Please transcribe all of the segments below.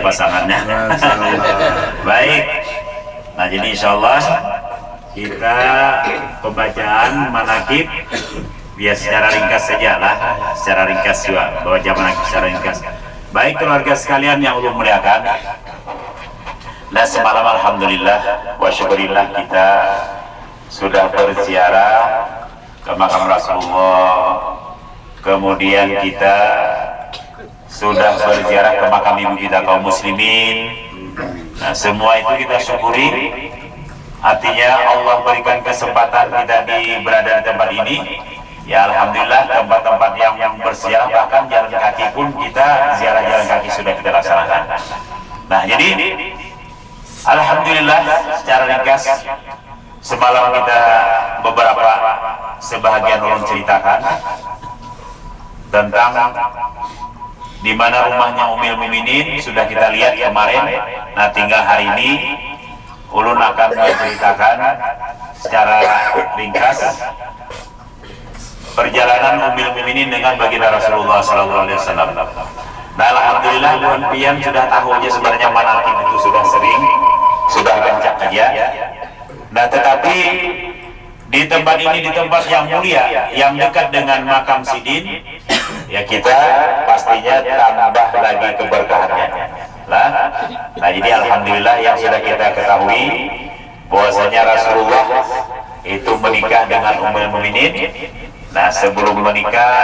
pasangannya. Baik. Nah, jadi insyaallah kita pembacaan manaqib biar secara ringkas saja lah, secara ringkas juga, baca manaqib secara ringkas. Baik keluarga sekalian yang Allah muliakan. Nah, semalam alhamdulillah wa syukurillah kita sudah berziarah ke makam Rasulullah. Kemudian kita sudah berziarah ke makam ibu kita kaum muslimin. Nah, semua itu kita syukuri. Artinya Allah berikan kesempatan kita berada di tempat ini. Ya alhamdulillah, tempat-tempat yang berziarah, bahkan jalan kaki pun kita ziarah jalan kaki sudah kita laksanakan. Nah, jadi alhamdulillah secara ringkas semalam kita sebahagian ulun ceritakan tentang di mana rumahnya Ummul Mukminin sudah kita lihat kemarin. Nah, tinggal hari ini ulun akan menceritakan secara ringkas perjalanan Ummul Mukminin dengan baginda Rasulullah SAW. Nah, alhamdulillah ulun pian sudah tahu aja sebenarnya manaqib itu sudah sering, sudah kencang aja. Nah, tetapi di tempat ini, di tempat yang mulia, yang dekat dengan makam Sidin, ya kita pastinya tambah lagi keberkahannya lah. Nah, jadi alhamdulillah yang sudah kita ketahui bahwasanya Rasulullah itu menikah dengan Ummul Mukminin. Nah, sebelum menikah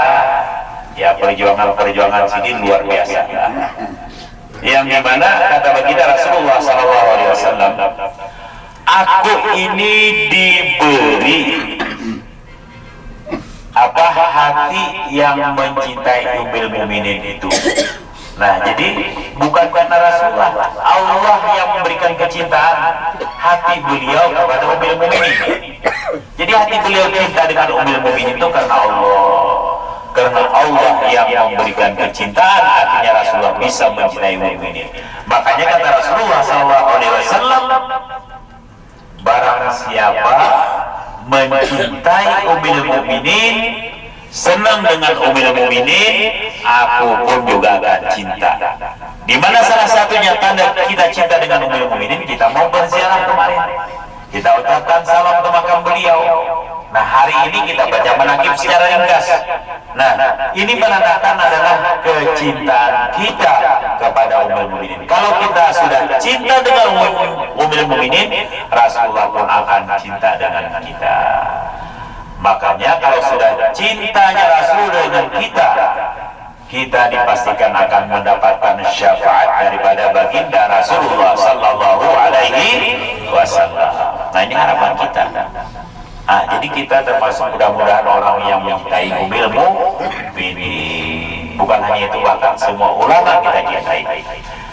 ya perjuangan Sidin luar biasa lah. Yang dimana kata baginda Rasulullah SAW, aku ini diberi hati yang mencintai Ummul Mukminin itu. Nah, jadi bukan karena Rasulullah, Allah yang memberikan kecintaan hati beliau kepada Ummul Mukminin. Jadi hati beliau cinta dengan Ummul Mukminin itu karena Allah yang memberikan kecintaan hatinya Rasulullah bisa mencintai Ummul Mukminin. Makanya kata Rasulullah SAW, barang siapa mencintai Ummul Mukminin, senang dengan Ummul Mukminin, aku pun juga akan cinta. Di mana salah satunya tanda kita cinta dengan Ummul Mukminin, kita mau berziarah kemarin, kita ucapkan salam ke makam beliau. Nah, hari ini kita baca manaqib secara ringkas. Nah, ini menandakan adalah kecintaan kita kepada Ummul Mukminin. Kalau kita sudah cinta dengan Ummul Mukminin, Rasulullah pun akan cinta dengan kita. Makanya kalau sudah cintanya Rasul dengan kita dipastikan akan mendapatkan syafaat daripada baginda Rasulullah Sallallahu Alaihi Wasallam. Nah, ini harapan kita. Nah, jadi kita termasuk mudah-mudahan orang yang mencintai Ummul Mukminin. Bukan hanya itu, bahkan semua ulama kita cintai.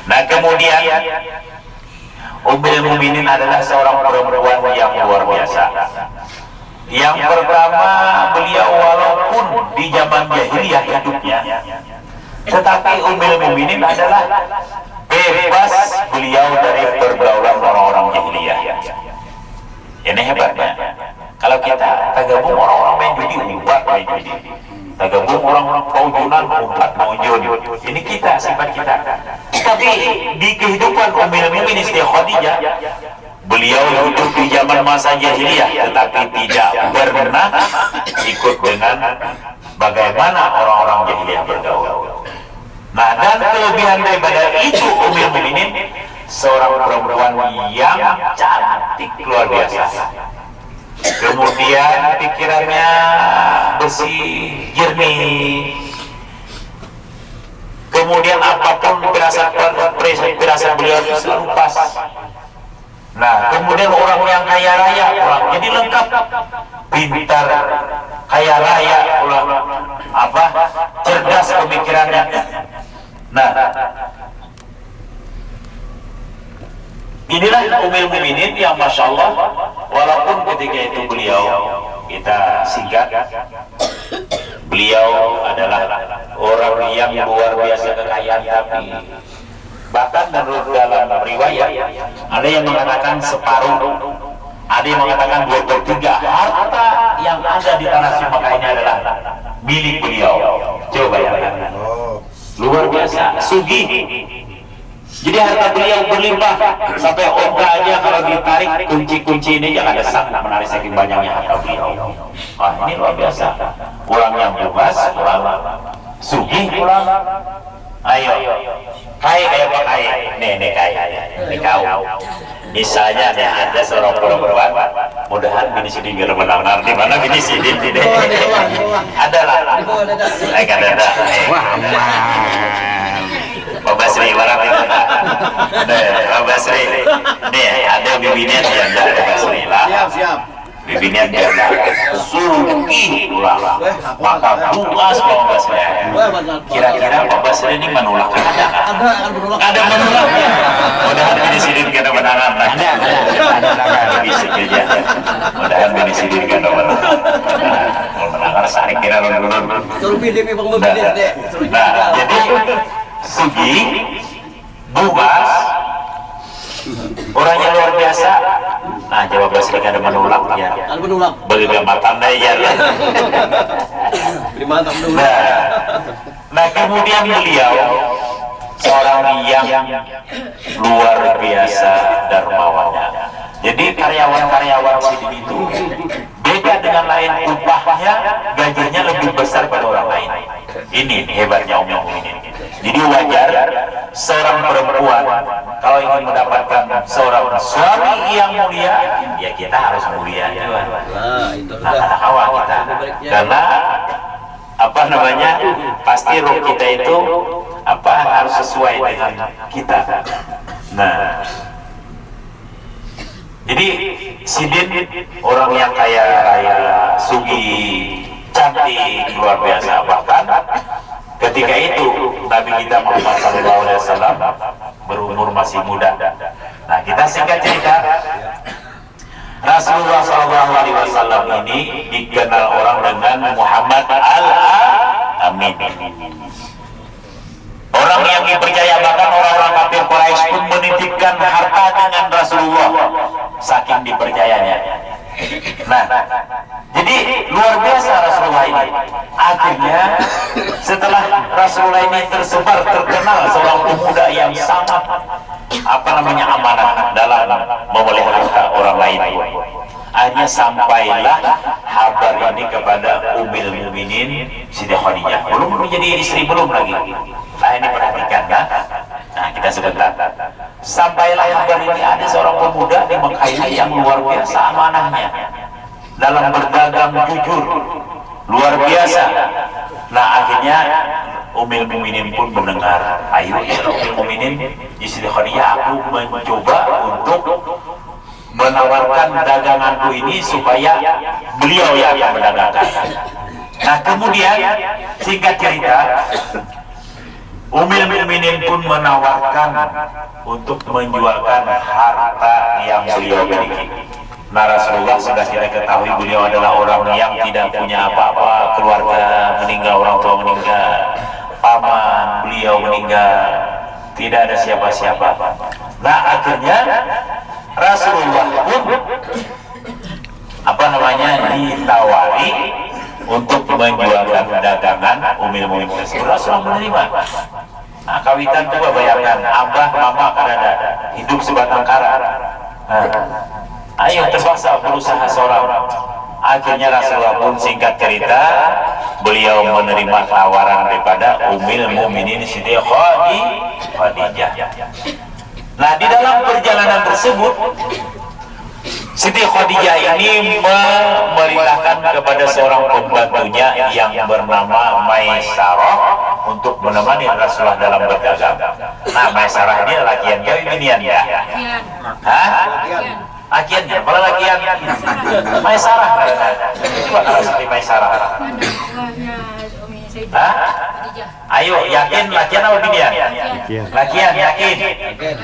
Nah, kemudian Ummul Mukminin adalah seorang perempuan yang luar biasa. Yang pertama, beliau walaupun di zaman jahiliyah hidupnya, tetapi Ummul Mukminin adalah bebas beliau dari pergaulan orang-orang jahiliyah. Ini hebatnya. Kalau kita tergabung orang-orang main judi, main judi. Tergabung orang-orang kaujunan, mau judi. Ini kita, sifat kita. Tapi di kehidupan Ummul Mukminin Siti Khadijah, beliau hidup di zaman masa jahiliyah, tetapi tidak pernah ikut dengan bagaimana orang-orang jahiliyah bergaul. Nah, dan kelebihan daripada itu Ummul Mukminin seorang perempuan yang cantik luar biasa. Kemudian pikirannya bersih, jernih. Kemudian apapun firasat beliau selalu pas. Nah, kemudian orang yang kaya raya pulang, jadi lengkap, pintar, kaya raya pulang, cerdas pemikirannya. Nah, inilah Ummul Mukminin yang masya Allah, walaupun ketika itu beliau kita singkat, beliau adalah orang yang luar biasa kekayaan, tapi bahkan menurut dalam riwayat ada yang mengatakan separuh, ada yang mengatakan 2/3 harta yang ada di tanah Mekah ini adalah milik beliau. Coba bayangkan, luar biasa, sugih. Jadi harta beliau berlimpah sampai onta aja kalau ditarik kunci-kunci ini jangan ada sang menarik saking banyaknya harta beliau. Wah, ini luar biasa. Orang yang bebas, orang sugih, orang ayo kaya kayak apa kaya? Nih kaya, nih kau. Misalnya ada seorang perempuan, mudahan bini sidin gak mendengar di mana bini sidin tidak. Ada lah. Ada. Wah, Pak Basri barang itu Pak Basri nih ada bibinian janda Pak Basri lah siap bibinian janda suki ulang maka bukas Pak Basri kira-kira Pak Basri ini menolak ada menolaknya mudahan bini sidin kena menangan ada bisa aja mudahan bini sidin kena menangan kalau menangan sarik kira lulun nah jadi sugi, bebas, orangnya luar biasa. Nah, jawab Basri ada menolak ya. Bagaimana tanda ya? Nah, kemudian beliau seorang yang luar biasa dermawannya. Jadi karyawan-karyawan sini itu beda dengan lain, upahnya gajinya lebih besar pada orang lain. Ini hebatnya Ummul Mukminin. Jadi wajar seorang perempuan kalau ingin mendapatkan seorang suami yang mulia, ya kita harus mulia juga. Nah, anak awal kita, karena apa namanya, pasti roh kita itu harus sesuai dengan kita. Nah, jadi Sidin orang yang kaya raya, sugih, cantik, luar biasa. Bahkan ketika itu Nabi kita Muhammad SAW berumur masih muda. Nah, kita singkat cerita, Rasulullah SAW ini dikenal orang dengan Muhammad Al-Amin. Orang yang dipercaya, bahkan orang-orang kafir Quraisy pun menitipkan harta dengan Rasulullah saking dipercayanya. Nah, jadi luar biasa Rasulullah ini. Akhirnya setelah Rasulullah ini tersebar, terkenal seorang pemuda yang sangat amanah dalam memelihara orang lain. Akhirnya sampailah kabar ini kepada Ummul Mukminin Siti Khadijah. Belum menjadi istri, belum lagi. Nah, ini perhatikan kan? Nah, kita sebentar. Sampailah kabar ini ada seorang pemuda di Mekah ini yang luar biasa amanahnya dalam berdagang jujur, luar biasa. Nah, akhirnya Ummul Mukminin pun mendengar. Ayo, Ummul Mukminin Siti Khadijah, aku mencoba untuk menawarkan daganganku ini supaya beliau yang akan mendagangkan. Nah, kemudian singkat cerita, Ummul Mukminin pun menawarkan untuk menjualkan harta yang beliau miliki. Nah, Rasulullah sudah kita ketahui beliau adalah orang yang tidak punya apa-apa, keluarga meninggal, orang tua meninggal, paman beliau meninggal, tidak ada siapa-siapa. Nah, akhirnya Rasulullah pun ditawari untuk menjualkan dagangan Ummul Mukminin tersebut. Rasulullah menerima. Nah, kawitan coba bayangkan, abah mama kan ada hidup sebatang kara. Nah, ayo terpaksa berusaha seorang. Akhirnya Rasulullah pun singkat cerita, beliau menerima tawaran daripada Ummul Mukminin Siti Khadijah. Nah, di dalam perjalanan tersebut Siti Khadijah ini memerintahkan kepada seorang pembantunya yang bernama Maisarah untuk menemani Rasulullah dalam berdagang. Nah, Maisarah ini lakian kau binian ya? Hah? Lakiannya, apa lakian? Maisarah. Coba kalau Siti Maisarah. Hah? Ayo, yakin lakian apa binian? Lakian, yakin.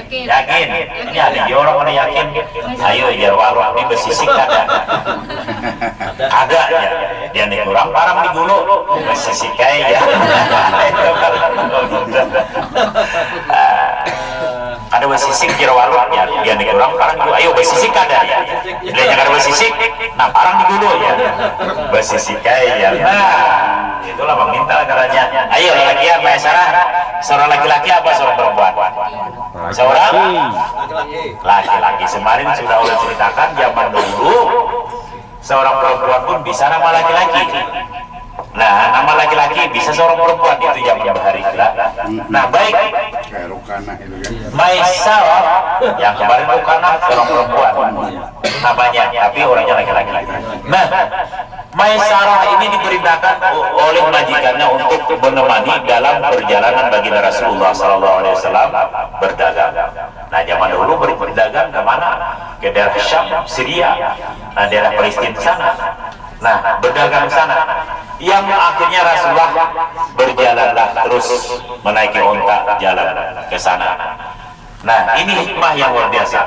Yakin. Ini ada orang yakin. Ayo, jar warung ini bersisik ada. Ada ya. Dia nih kurang parang di gulu, bersisik kayak ya. Ada bersisik jar warung ya. Dia nih kurang parang di gulu. Ayo bersisik ada ya. Dia jangan bersisik, nah parang di gulu ya. Bersisik kayak ya. Nah, itulah meminta caranya. Ayo lakian Maisarah, seorang laki-laki apa seorang perempuan? seorang laki-laki. Semarin sudah udah ceritakan zaman dulu seorang perempuan pun bisa nama laki-laki. Nah, nama laki-laki bisa seorang perempuan, itu zaman bahari lah. Nah, baik. Kayak Rukana itu kan. Maisarah yang kemarin Rukana seorang perempuan namanya, tapi orangnya laki-laki. Nah, Maisarah ini diperintahkan oleh majikannya untuk menemani dalam perjalanan baginda Rasulullah SAW berdagang. Nah, zaman dulu berdagang kemana? Ke daerah Syam, Syria, nah daerah Palestina sana. Nah, berdagang ke sana. Yang akhirnya Rasulullah berjalanlah terus menaiki onta jalan ke sana. Nah, ini hikmah yang luar biasa.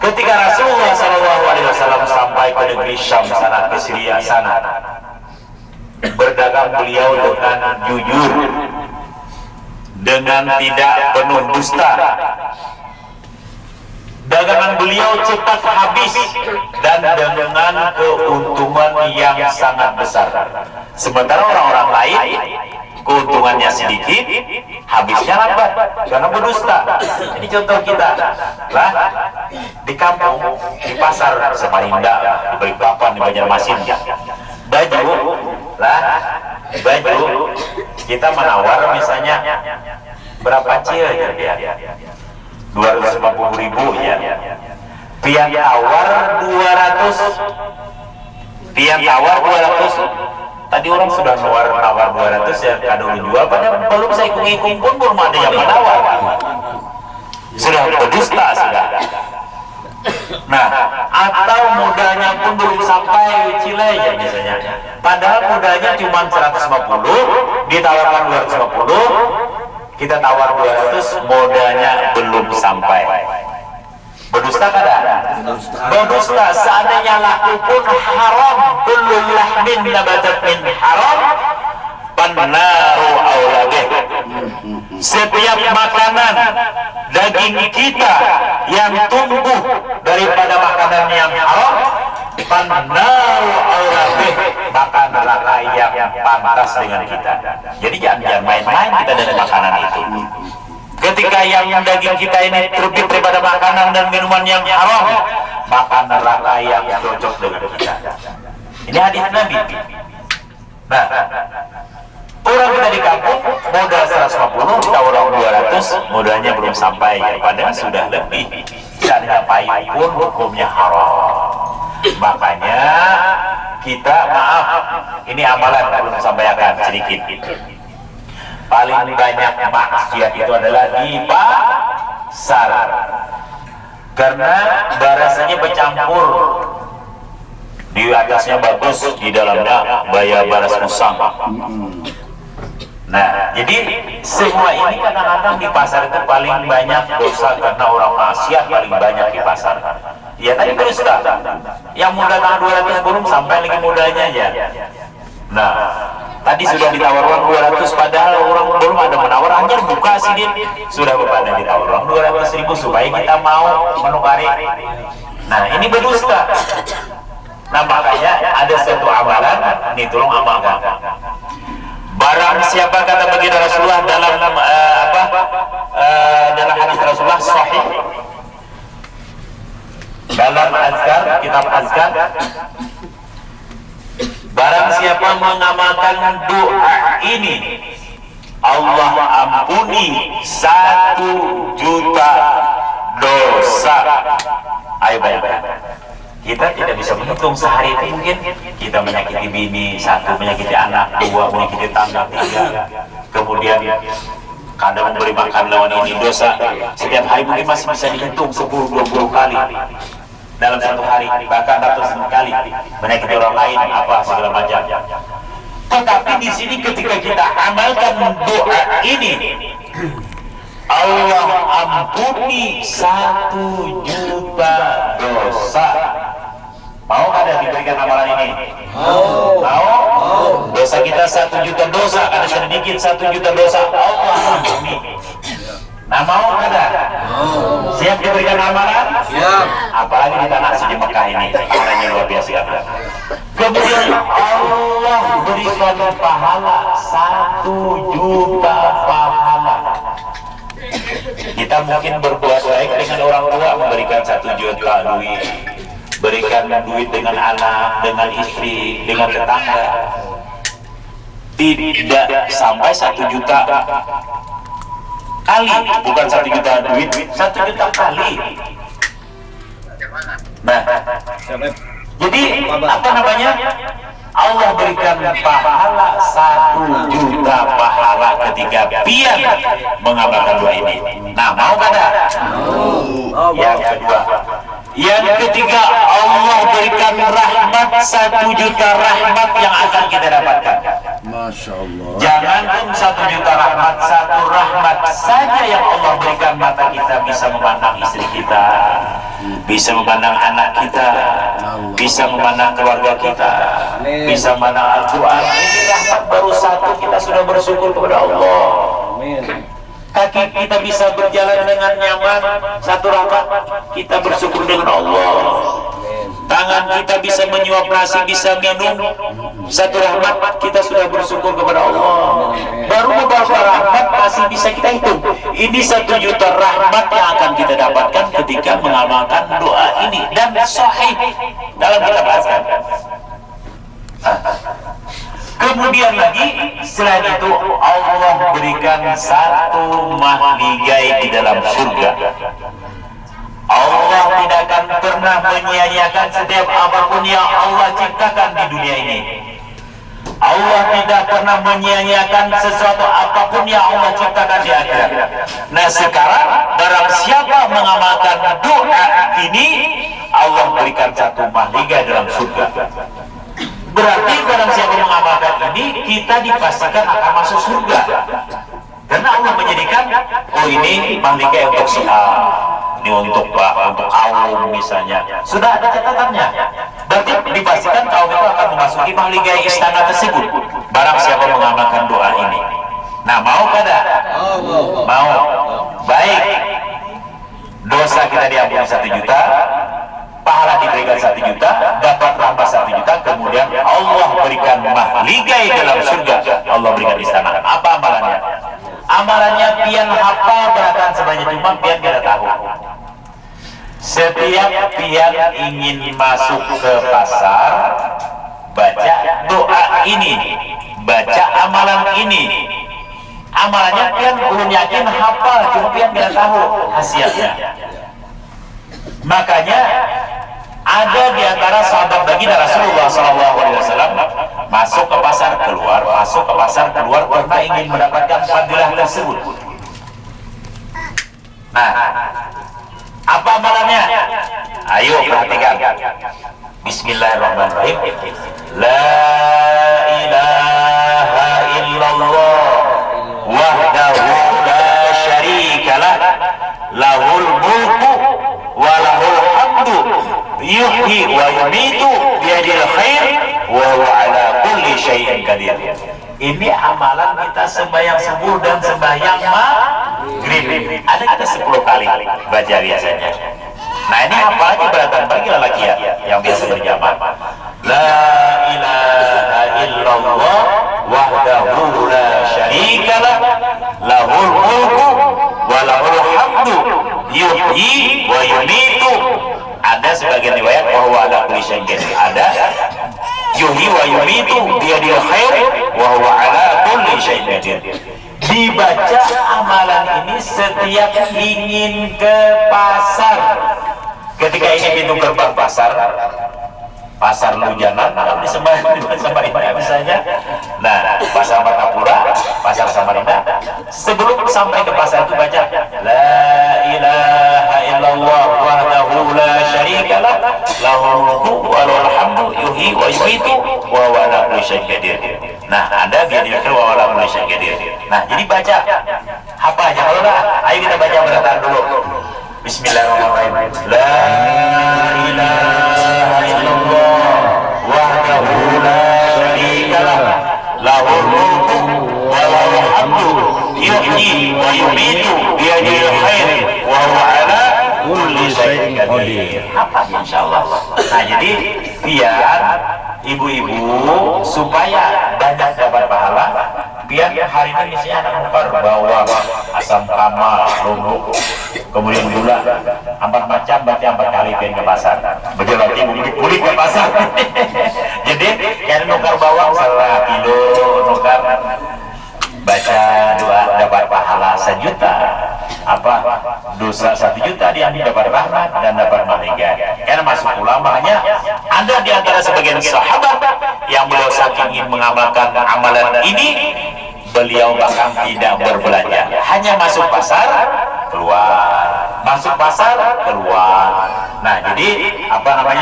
Ketika Rasulullah SAW sampai ke negeri Syam sana, ke Syria sana, berdagang beliau dengan jujur, dengan tidak penuh dusta. Dagangan beliau cepat habis dan dengan keuntungan yang sangat besar. Sementara orang-orang lain keuntungannya sedikit, habisnya lambat karena berdusta. Ini contoh kita lah di kampung, di pasar Samarinda, di Balikpapan, di Banjarmasin, baju lah, baju kita menawar misalnya berapa cil ya dia? 250.000 ya. Pian tawar 200. Pian tawar 200. Tadi orang sudah nawar 200 ya, kado dijual, padahal belum saya hitung pun belum ada yang menawar. Sudah berdusta sudah. Nah, atau modalnya pun belum sampai Chile ya misalnya. Padahal modalnya cuma 150, ditawarkan 250. Kita tawar 200, modalnya belum sampai. Berdusta kada? Berdusta. Seandainya laku pun haram, kullu lahmin nabatat min haram, pannaru aulabih. Setiap makanan daging kita yang tumbuh daripada makanan yang haram, pannaru aulabih, maka neraka yang pantas dengan kita. Jadi jangan main-main kita dari makanan itu. Ketika yang daging kita ini terbit daripada makanan dan minuman yang haram, maka neraka yang cocok dengan kita. Ini hadis Nabi. Nah, orang kita di kampung modal 150, ditawar 200, modalnya belum sampai ya, padahal sudah lebih. Tidak sampai pun hukumnya haram. Makanya kita ini amalan belum sampaikan sedikit. Paling banyak maksiat itu adalah di pasar, karena barasanya bercampur, di atasnya bagus, di dalamnya baras musang. Nah, jadi semua ini kadang-kadang di pasar itu paling banyak dosa, karena orang maksiat paling banyak di pasar. Ya tadi berdusta, yang modal 200 belum sampai lagi modalnya aja. Nah, tadi sudah ditawar uang 200, padahal orang belum ada menawar, hanya buka sih dia sudah bepada ditawar uang 200.000 supaya kita mau menukari. Nah, ini berdusta. Nah, makanya ada satu amalan, ini tolong amalkan. Barang siapa, kata baginda Rasulullah dalam dalam hadis Rasulullah sahih, dalam azkar, kitab azkar, barang siapa mengamalkan doa ini, Allah ampuni 1 juta dosa. Ayo bayangkan, kita tidak bisa menghitung sehari itu, mungkin kita menyakiti bini 1, menyakiti anak 2, menyakiti tangga 3, kemudian kadang memberi makan lawan ini dosa. Setiap hari mungkin masih bisa dihitung 10-20 kali dalam satu hari, bahkan ratusan kali menyakiti orang lain, apa segala macam. Tetapi di sini ketika kita amalkan doa ini, Allah ampuni 1 juta dosa. Mau ada diberikan amalan ini? Mau? Dosa kita 1 juta dosa, ada sedikit 1 juta dosa, Allah ampuni. Nah, mau kada? Siap diberikan amalan? Siap. Apalagi di tanah suci Mekah ini, amalannya luar biasa. Kemudian Allah berikan pahala 1 juta pahala. Kita kita mungkin berbuat baik dengan orang tua, memberikan 1 juta duit, berikan duit dengan anak, dengan istri, dengan tetangga, tidak sampai 1 juta kali, bukan 1 juta duit, 1 juta kali. Nah, jadi apa namanya? Allah berikan pahala 1 juta pahala ketika pian mengamalkan doa ini. Nah, mau kada? Yang kedua, yang ketiga, Allah berikan rahmat 1 juta rahmat yang akan kita dapatkan. Masya Allah. Jangan pun 1 juta rahmat, 1 rahmat saja yang Allah berikan, mata kita bisa memandang istri kita, bisa memandang anak kita, bisa memandang keluarga kita, bisa memandang Al-Quran. Ini rahmat baru 1, kita sudah bersyukur kepada Allah. Kaki kita bisa berjalan dengan nyaman, 1 rahmat, kita bersyukur dengan Allah. Tangan kita bisa menyuap nasi, bisa minum, 1 rahmat, kita sudah bersyukur kepada Allah. Baru beberapa rahmat masih bisa kita hitung. Ini 1 juta rahmat yang akan kita dapatkan ketika mengamalkan doa ini, dan sahih dalam kitab azkar. Kemudian lagi selain itu, Allah berikan 1 mahligai di dalam surga. Allah tidak akan pernah menyia-nyiakan setiap apapun yang Allah ciptakan di dunia ini. Allah tidak pernah menyia-nyiakan sesuatu apapun yang Allah ciptakan di akhirat. Nah, sekarang barang siapa mengamalkan doa ini, Allah berikan 1 mahligai dalam surga. Berarti barang siapa mengamalkan ini, kita dipastikan akan masuk surga. Karena Allah menjadikan, oh ini mahligai untuk si A, ini untuk kaum misalnya, sudah ada catatannya. Berarti dipastikan kaum itu akan memasuki mahligai istana tersebut barang siapa mengamalkan doa ini. Nah, mau kada? Mau. Baik, dosa kita diampuni 1 juta, pahala diberikan 1 juta, dapat rahmat 1 juta, kemudian Allah berikan mahligai dalam surga, Allah berikan istana. Apa amalannya? Amalannya pian hafal beratan sebanyak cuma pian tidak tahu. Setiap pian ingin masuk ke pasar, baca doa ini, baca amalan ini. Amalannya pian belum yakin hafal, cuma pian tidak tahu hasilnya. Makanya ada di antara sahabat baginda Rasulullah SAW masuk ke pasar keluar, masuk ke pasar keluar karena ingin mendapatkan fadilah tersebut. Nah, apa amalannya? Ayo perhatikan. Bismillahirrahmanirrahim. La ilaha illallah wahdahu la syarikalah, lahul mulku wa lahul hamdu, yuhyi wa yumitu biyadil khair wa huwa ala kulli syai'in qadir. Ini amalan kita sembahyang subuh dan sembahyang maghrib. Ada kita 10 kali baca biasanya. Nah, ini apa aja beratan bagi lelaki yang biasa berjamaah. La ilaha illallah wahdahu la syarikalah, lahul mulku wa lahul hamdu, yuhyi wa yumitu. Ada sebagian riwayat bahwa ada kulli syai'in qadir. Ada yuhyi wa yumitu biyadil khair wa huwa ala kulli syai'in qadir. Dibaca amalan ini setiap ingin ke pasar. Ketika ini pintu gerbang pasar Lujanan, kalau di Samarinda misalnya. Nah, pasar Martapura, pasar Samarinda. Sebelum sampai ke pasar itu baca La ilaha illallah wahdahu la syarikalah, lahul mulku wa lahul hamdu, yuhyi wa yumitu wa huwa ala kulli syai'in qadir. Nah, ada biadil khair wa huwa ala kulli syai'in qadir. Nah, jadi baca apa aja. Kalau dah, ayo kita baca beratan dulu. Bismillahirrahmanirrahim. La ilaha illallah wahdahu la syarikalah, lahul mulku wa lahul hamdu, yuhyi wa yumitu biyadil khair wa huwa ala kulli syai'in qadir. Apa insyaallah. Nah, jadi biar ibu-ibu supaya banyak dapat pahala, Biar hari ini si anak nukar bawa asam kama, lombok, kemudian gula, 4 macam, berarti 4 kali pian ke pasar. Betul berarti kulit ke pasar. Jadi yang nukar bawang 1 kilo, nukar baca doa dapat pahala 1 juta, dosa 1 juta diambil dapat rahmat dan dapat malaikat. Karena masuk ulamanya ada di antara sebagian sahabat yang beliau saking ingin mengamalkan amalan ini, beliau bahkan tidak berbelanja, hanya masuk pasar keluar, masuk pasar keluar. Nah jadi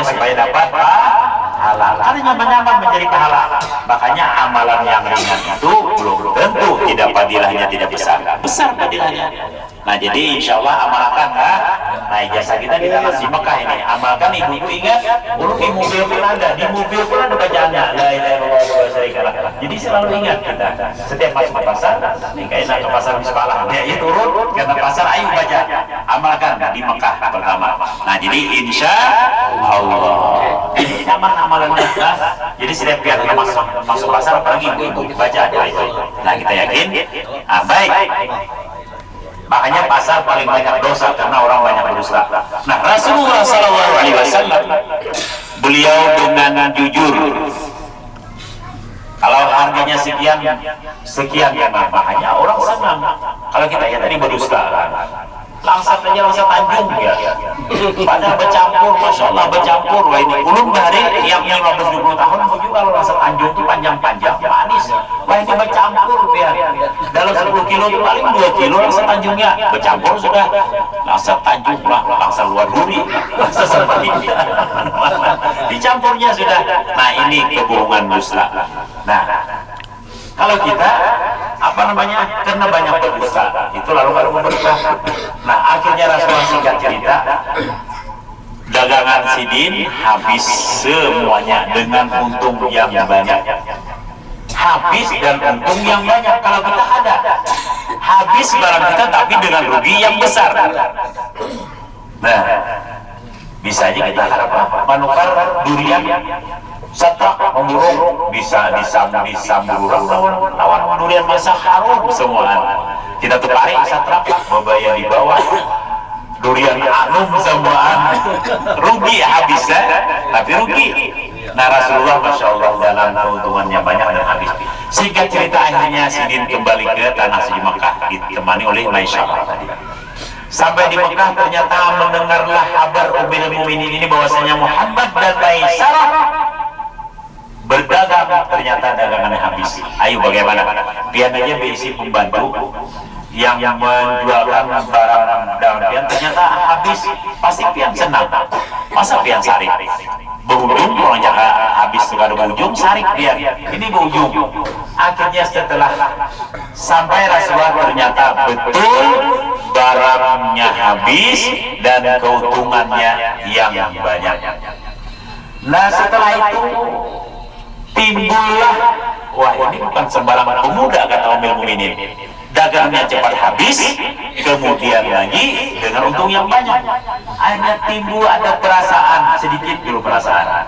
supaya dapat halal, karena nyaman-nyaman menjadi pahala. Makanya amalan yang ringan itu belum tentu tidak padilahnya tidak besar padilahnya. Nah jadi insya Allah amalkan nah ijazah kita di dalam si Mekah ini, amalkan. Ibu ingat dulu di mobil pun ada, bacaannya la ilaha illallah wa syarikalah. Jadi selalu ingat kita setiap masuk ke pasar, nih kayaknya ke pasar Bismillah ya turun karena pasar, ayo baca, amalkan di Mekah pertama. Nah jadi insya Allah ini aman amalan kita. Jadi setiap pihak yang masuk pasar, apalagi ibu baca doa itu. Nah kita yakin baik. Makanya pasar paling banyak dosa karena orang banyak berdusta. Nah Rasulullah SAW beliau dengan jujur, kalau harganya sekian ya, makanya orang senang. Kalau kita ya tadi berdusta langsat aja, langsat Tanjung ya, pada bercampur, masya Allah bercampur. Wah ini ulun dari yang 15-20 tahun juga kalau langsat Tanjung itu panjang-panjang manis. Wah ini bercampur ya, dalam 10 kilo itu paling 2 kilo langsat Tanjungnya bercampur sudah. Langsat Tanjung lah, langsat luar duri, langsat seperti dicampurnya sudah. Nah ini kebohongan dusta. Nah kalau kita karena banyak berdusta itu lalu berdusta. Nah akhirnya Rasulullah singkat cerita, dagangan Sidin habis semuanya dengan untung yang banyak. Habis dan untung yang banyak. Kalau kita ada habis barang kita tapi dengan rugi yang besar. Nah bisa aja kita harap menukar durian satrak memburung, bisa disambur lawan durian biasa harum semua. Kita tukari satrak membaya di bawah durian anum semua, rugi habisnya, tapi rugi. Nah Rasulullah masya Allah dalam keuntungannya banyak dan habis. Sehingga cerita akhirnya Sidin kembali ke tanah suci Mekah ditemani oleh Maisyarah tadi. Sampai di Mekah ternyata mendengarlah kabar Ummul Mukminin ini bahwasanya Muhammad dan Maisyarah berdagang, ternyata dagangannya habis. Ayo bagaimana? Pian aja berisi pembantu yang menjualkan barang daun pian ternyata habis, pasti pian senang. Masa pian sarik? Berujung orang jaga habis suka ada berujung sarik pian. Ini berujung. Akhirnya setelah sampai Rasulullah ternyata betul barangnya habis dan keuntungannya yang banyak. Nah setelah itu timbullah, wah ini bukan sembarang pemuda kata Ummul Mukminin, dagangnya cepat habis, kemudian lagi dengan untung yang banyak. Akhirnya timbul ada perasaan, sedikit dulu perasaan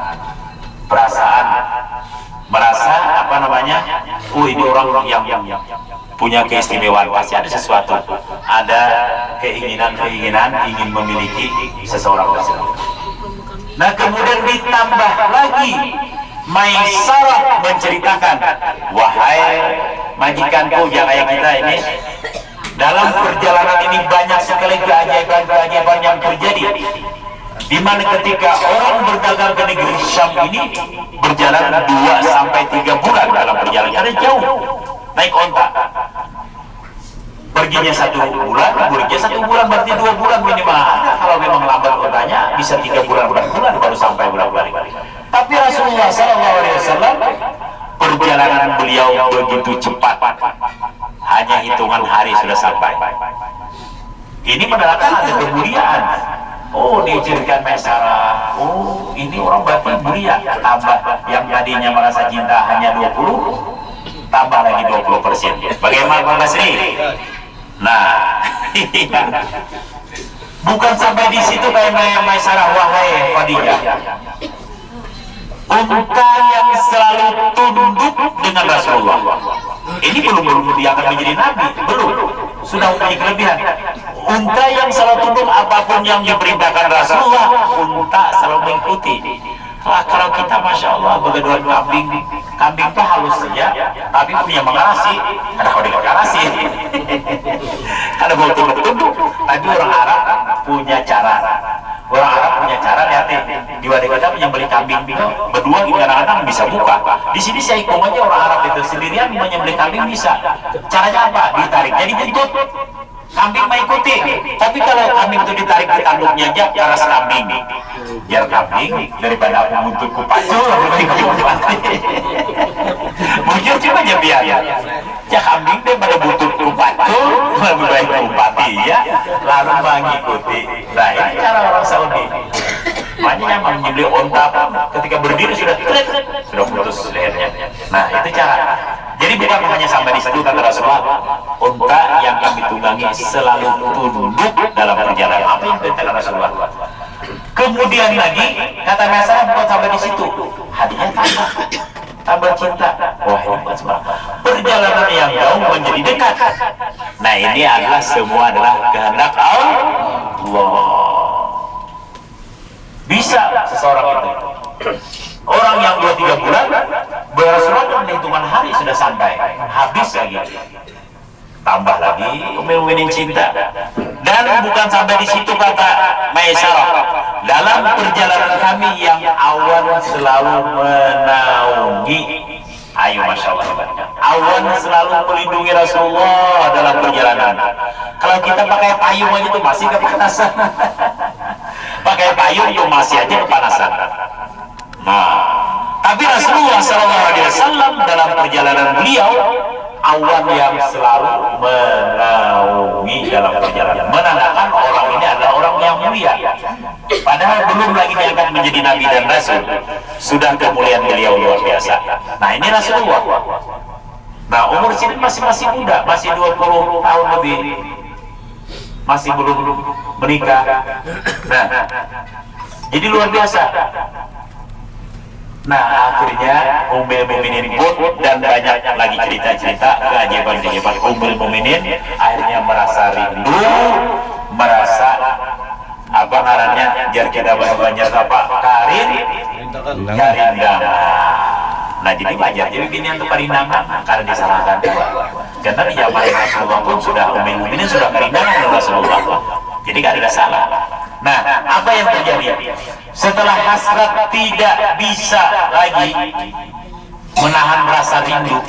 merasa oh ini orang yang punya keistimewaan, pasti ada sesuatu, ada keinginan ingin memiliki seseorang tersebut. Nah kemudian ditambah lagi Maisyarah menceritakan, wahai majikanku yang kayak kita ini, dalam perjalanan ini banyak sekali keajaiban yang terjadi, di mana ketika orang berdagang ke negeri Syam ini berjalan 2-3 bulan dalam perjalanan, karena jauh naik onta, perginya 1 bulan, buriknya 1 bulan, berarti 2 bulan minimal. Kalau memang lambat ontanya bisa 3 bulan baru sampai bolak-balik. Tapi Rasulullah SAW perjalanan beliau begitu cepat, hanya hitungan hari sudah sampai. Ini menandakan ada kemuliaan. Oh diizinkan Maisyarah, oh ini orang berarti mulia. Tambah yang tadinya merasa cinta hanya 20, tambah lagi 20%. Bagaimana Pak Basri? Nah bukan sampai di situ kayak Maisyarah, wahai Khadijah, unta yang selalu tunduk dengan Rasulullah, ini belum dia akan menjadi nabi, belum, sudah mempunyai kelebihan. Unta yang selalu tunduk apapun yang diperintahkan Rasulullah, unta selalu mengikuti. Kalau kita masya Allah begaduhan kambing itu halus saja, tapi punya mengarasi, ada kode mengarasi, ada mau tunduk-tunduk. Tapi orang Arab punya cara. Orang Arab punya cara, lihat di wadah kita menyembelih kambing itu berdua, kadang-kadang bisa buka. Di sini saya hitung aja orang Arab itu sendirian menyembelih kambing bisa. Caranya apa? Ditarik jadi buntut. Kambing mengikuti, tapi kalau kambing itu ditarik di tanduknya aja, keras kambing. Biar kambing daripada aku buntutku pacul, lebih baik mati. Mungkin cuma aja biar ya kambing daripada buntutku pacul, lebih baik mati ya, lalu mengikuti. Nah ini cara orang Saudi. Makanya yang menyembelih onta ketika berdiri sudah putus lehernya. Nah itu cara. Jadi bukan hanya sampai di situ, kata Rasulullah, unta yang kami tunggangi selalu tunduk dalam perjalanan. Apa yang perintahkan Rasulullah? Kemudian lagi kata Rasulullah bukan sampai di situ, hatinya tambah cinta. Wah ini bukan sembarang. Perjalanan yang jauh menjadi dekat. Nah ini adalah semua adalah kehendak Allah. Bisa seseorang itu. Orang yang 2-3 bulan Rasulullah dalam hitungan hari sudah sampai, habis lagi, tambah lagi Ummul cinta. Dan bukan sampai di situ, kata Maisarah, dalam perjalanan kami yang awan selalu menaungi. Ayo masya Allah, awan selalu melindungi Rasulullah dalam perjalanan. Kalau kita pakai payung aja itu masih kepanasan. Pakai payung itu masih aja kepanasan. Nah, tapi Rasulullah SAW dalam perjalanan beliau, awan yang selalu menaungi dalam perjalanan, menandakan orang ini adalah orang yang mulia. Padahal belum lagi diangkat menjadi nabi dan rasul, sudah kemuliaan beliau luar biasa. Nah ini Rasulullah. Nah umur sini masih muda, masih 20 tahun lebih, masih belum menikah. Nah jadi luar biasa. Nah akhirnya Ummul Mukminin pun, dan banyak lagi cerita-cerita keajaiban-keajaiban Ummul Mukminin, akhirnya merasa rindu, merasa apa ngarannya, jar kita banyak apa karindangan. Nah jadi wajar jadi binian itu karindangan karena disalahkan. Karena di zaman Rasulullah pun sudah Ummul Mukminin sudah karindangan oleh Rasulullah, jadi gak ada salah. Nah apa yang terjadi setelah hasrat tidak bisa lagi menahan rasa rindu,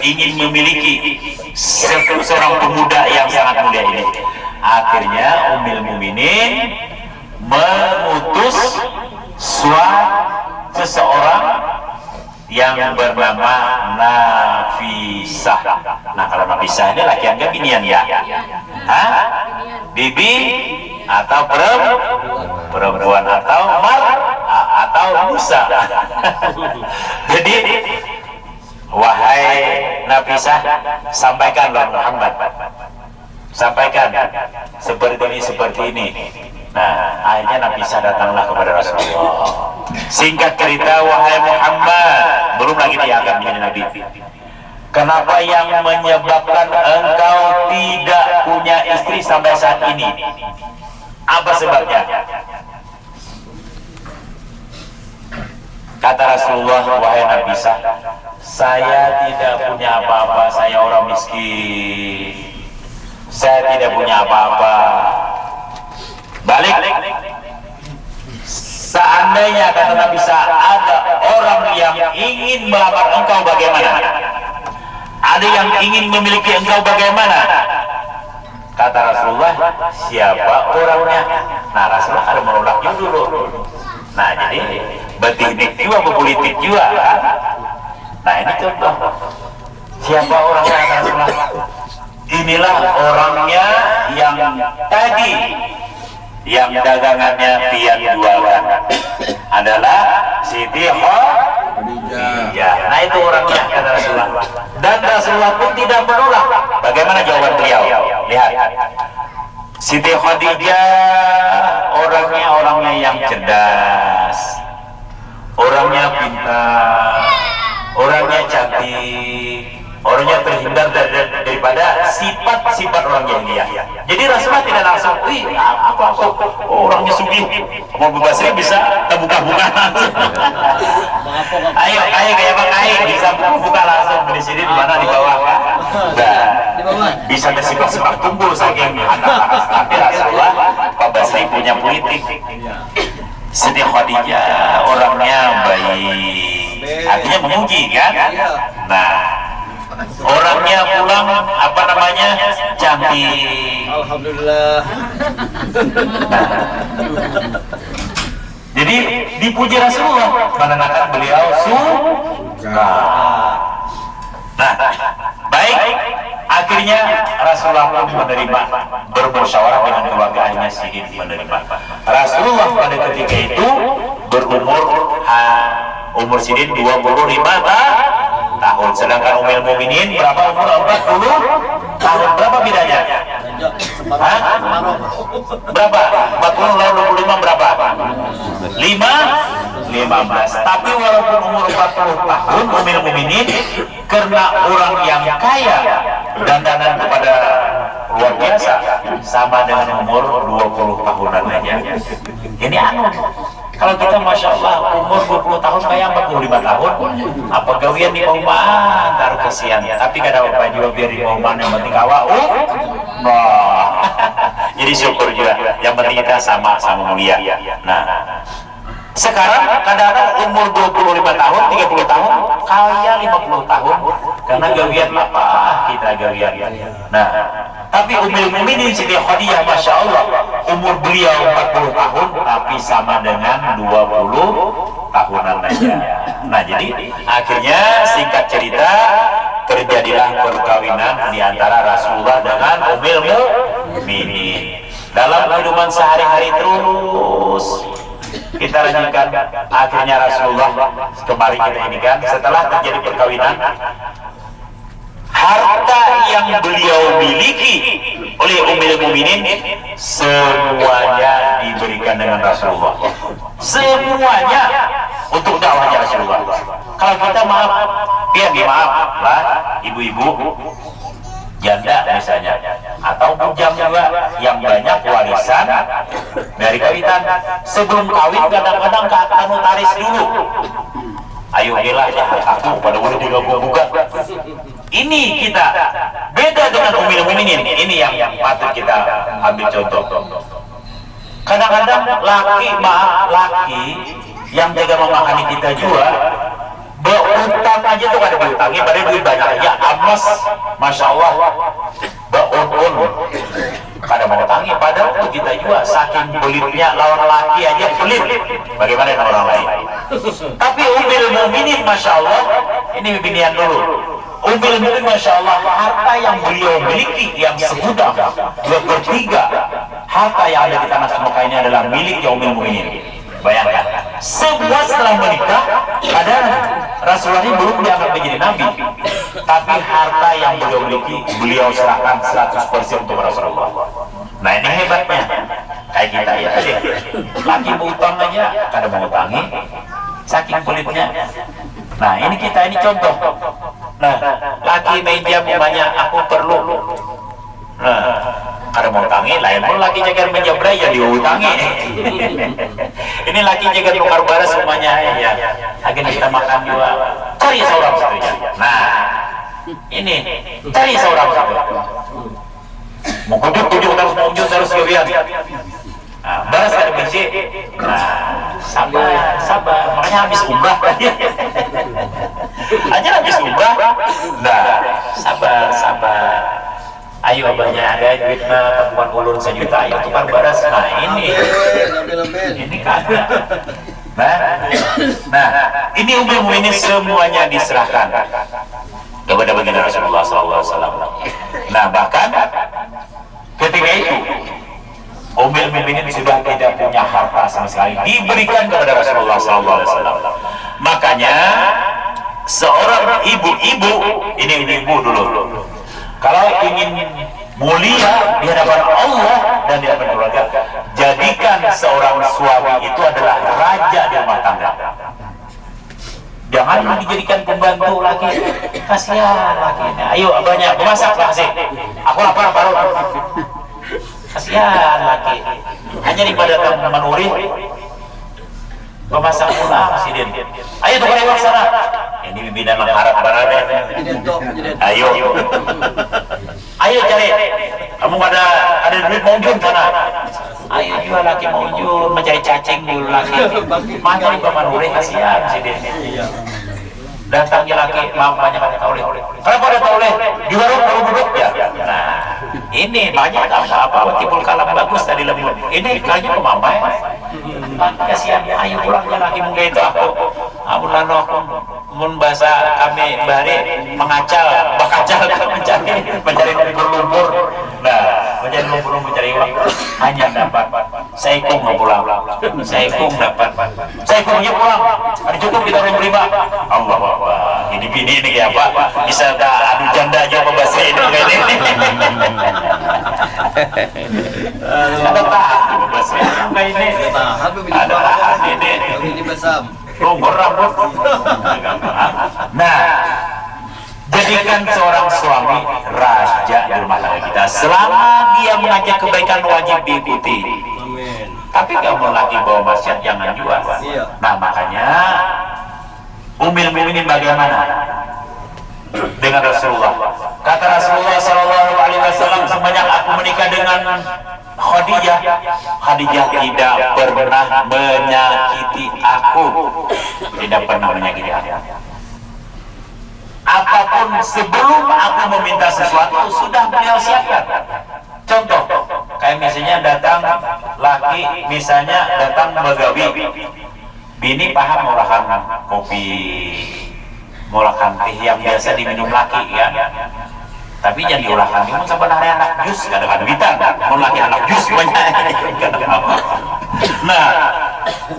ingin memiliki seorang pemuda yang sangat mulia ini, akhirnya Ummul Mukminin mengutus seseorang yang bernama Nafisah. Nah kalau Nafisah ini laki enggak binian ya? Hah? Bibi atau perempuan atau atau Musa. Jadi wahai Nafisah, sampaikanlah Muhammad, sampaikan seperti ini. Nah akhirnya Nafisah datanglah kepada Rasulullah. Singkat cerita, wahai Muhammad, belum lagi dia akan menjadi nabi, kenapa yang menyebabkan engkau tidak punya istri sampai saat ini? Apa sebabnya? Kata Rasulullah, wahai Nafisah, saya tidak punya apa-apa, saya orang miskin, saya tidak punya apa-apa. Balik, seandainya kata Nafisah ada orang yang ingin melamar engkau, bagaimana? Ada yang ingin memiliki engkau, bagaimana? Kata Rasulullah, siapa orangnya? Nah Rasulullah ada menolaknya dulu. Nah jadi berteknik juga, berpolitik juga kan? Nah ini contoh, siapa orangnya? Kata Rasulullah, inilah orangnya yang tadi yang dagangannya pian jualkan adalah Siti Khadijah. Nah itu orangnya, kata Rasulullah. Dan Rasulullah pun tidak menolak. Bagaimana jawaban beliau? Lihat, Siti Khadijah orangnya yang cerdas, orangnya pintar, orangnya cantik, orangnya terhindar daripada sifat-sifat orang jahiliyah. Jadi Rasulullah tidak langsung, aku orangnya sugih, mau Basri bisa buka-bukaan. ayo kayak apa kayak bisa buka langsung di sini di mana di bawah. Nah, bisa tersipak-sipak tumbul saking anak-anak. Tapi Rasulullah Pak Basri punya politik. Siti Khadijah orangnya baik, artinya memuji kan. Nah, orangnya pulang apa namanya cantik. Alhamdulillah. Jadi dipuji Rasulullah menandakan beliau suka. Nah, baik. Akhirnya Rasulullah pun menerima, bermusyawarah dengan keluarganya Sidin menerima. Rasulullah pada ketika itu umur Sidin 25 tahun, sedangkan Ummul Mukminin berapa umur? 40 tahun. Berapa bedanya? Berapa? 40 lalu 25 berapa? 15. Tapi walaupun umur 40 tahun Ummul Mukminin, karena orang yang kaya dandanan kepada luar biasa, sama dengan umur 20 tahunan aja. Ini kalau kita Masya Allah umur 20 tahun kayak 45 tahun, apa gawian di pauman taruh kesian. Tapi kadang apa juga biar di pauman, yang penting awak jadi syukur juga, yang penting kita sama-sama mulia. Nah, sekarang kadang-kadang umur 25 tahun, 30 tahun, kaya 50 tahun, karena gawian apa kita gawian. Nah, tapi Ummul Mukminin Siti Khadijah, Masya Allah, umur beliau 40 tahun, tapi sama dengan 20 tahunan aja. Nah, jadi akhirnya singkat cerita, terjadilah perkawinan di antara Rasulullah dengan Ummul Mukminin. Dalam kehidupan sehari-hari terus kita lanjutkan. Akhirnya Rasulullah kemarin kita ini kan, setelah terjadi perkawinan, harta yang beliau miliki oleh Ummul Mukminin semuanya diberikan dengan Rasulullah, semuanya untuk dakwahnya Rasulullah. Kalau kita maaf lah ibu-ibu janda misalnya, atau bujang juga yang banyak warisan dari kawitan, sebelum kawin kadang-kadang ke notaris dulu. Ayo gelah ya aku pada udah juga. Ini kita beda dengan Ummul Mukminin. Ini yang patut kita ambil contoh. Kadang-kadang laki yang jaga memakani kita juga berutang aja tuh, ada diutangi pada duit banyak aja, amas, Masya Allah, berutang pada mau tangi, padahal tuh kita juga saking pelitnya, lawan laki aja pelit, bagaimana dengan orang lain. Tapi Ummul Mukminin, Masya Allah, ini binian dulu, Ummul Mukminin, Masya Allah, harta yang beliau miliki yang segudang, 2/3 harta yang ada di tanah Mekah ini adalah milik Ummul Mukminin. Bayangkan, semua setelah menikah, padahal Rasulullah ini belum dianggap menjadi nabi, tapi harta yang beliau miliki, beliau serahkan 100% untuk Rasulullah. Nah, ini hebatnya. Kayak kita ya, laki mau utang aja, kadang mau utangi, saking pelitnya. Nah, ini kita, ini contoh. Nah, laki meja umpamanya, aku perlu. Nah, kada mau utangi, lain pun laki jaga menjabrai ya diutangi. Ini laki jaga tukar baras semuanya ya. Agen kita makan juga, cari seorang satunya. Nah, ini cari seorang satu. Mau kujuk terus kalian. Nah, baras ada biji. Nah, sabar. Makanya habis umrah aja. Habis umrah. Nah, sabar. Ayo banyak ada duitnya, temuan ulun 1 juta, ayo tukar baras. Nah, ini kagak. Nah, ini Ummul Mukminin semuanya diserahkan kepada baginda Rasulullah SAW. Nah, bahkan ketika itu Ummul Mukminin sudah tidak punya harta sama sekali, diberikan kepada Rasulullah SAW. Makanya seorang ibu-ibu, ini ibu dulu, kalau ingin mulia di hadapan Allah dan di hadapan keluarga, jadikan seorang suami itu adalah raja di rumah tangga. Jangan hari ini dijadikan pembantu lagi, kasihan laki. Ayo abahnya memasak lah sih, aku lapar baru. Kasihan laki, hanya daripada kamu menuri pemasak pulang si Din. Ayo tuh lewat sana. Ini bibina mengharap barada. Ayo. Ayo cari. Kamu ada duit maujun sana. Ayo juga laki maujun mencari cacing dulu laki. Mana di pemanuri kasihan si Din. Datangnya laki, maaf banyak ada tauleh. Kenapa ada tauleh? Di warung baru duduk ya. Nah, ini banyak apa timbul kalam bagus tadi lembut. Ini kayaknya pemamai. Kasihan, ayo pulangnya lagi mungkin itu aku. Amun lalu aku mun bahasa kami bari mengacal, bakacal mencari lumpur-lumpur. Nah, mencari lumpur-lumpur mencari uang hanya dapat saikung mau pulang. Saikung dapat. Saikungnya pulang. Ada cukup kita orang berlima. Allah Allah. Ini bini ini kayak apa? Bisa adu janda aja apa bahasa ini kayak ini. Ada tahan bahasa kayak ini. Ada ini besar. Rambut. Nah, jadikan seorang suami raja di rumah tangga kita. Selama dia mengajak kebaikan wajib diikuti. Tapi kamu lagi bawa maksiat jangan jual. Nah makanya Ummul Mukminin bagaimana dengan Rasulullah? Kata Rasulullah Shallallahu Alaihi Wasallam, semenjak aku menikah dengan Khadijah, Khadijah tidak pernah menyakiti aku, tidak pernah menyakiti aku. Apapun sebelum aku meminta sesuatu sudah beliau siapkan. Contoh, kayak misalnya datang laki, misalnya datang begawi, bini paham molahan kopi, molahan teh yang biasa diminum laki kan. Tapi jangan diolahkan, itu sebenarnya anak jus, kadang-kadang witan, mau laki anak jus banyak. Nah,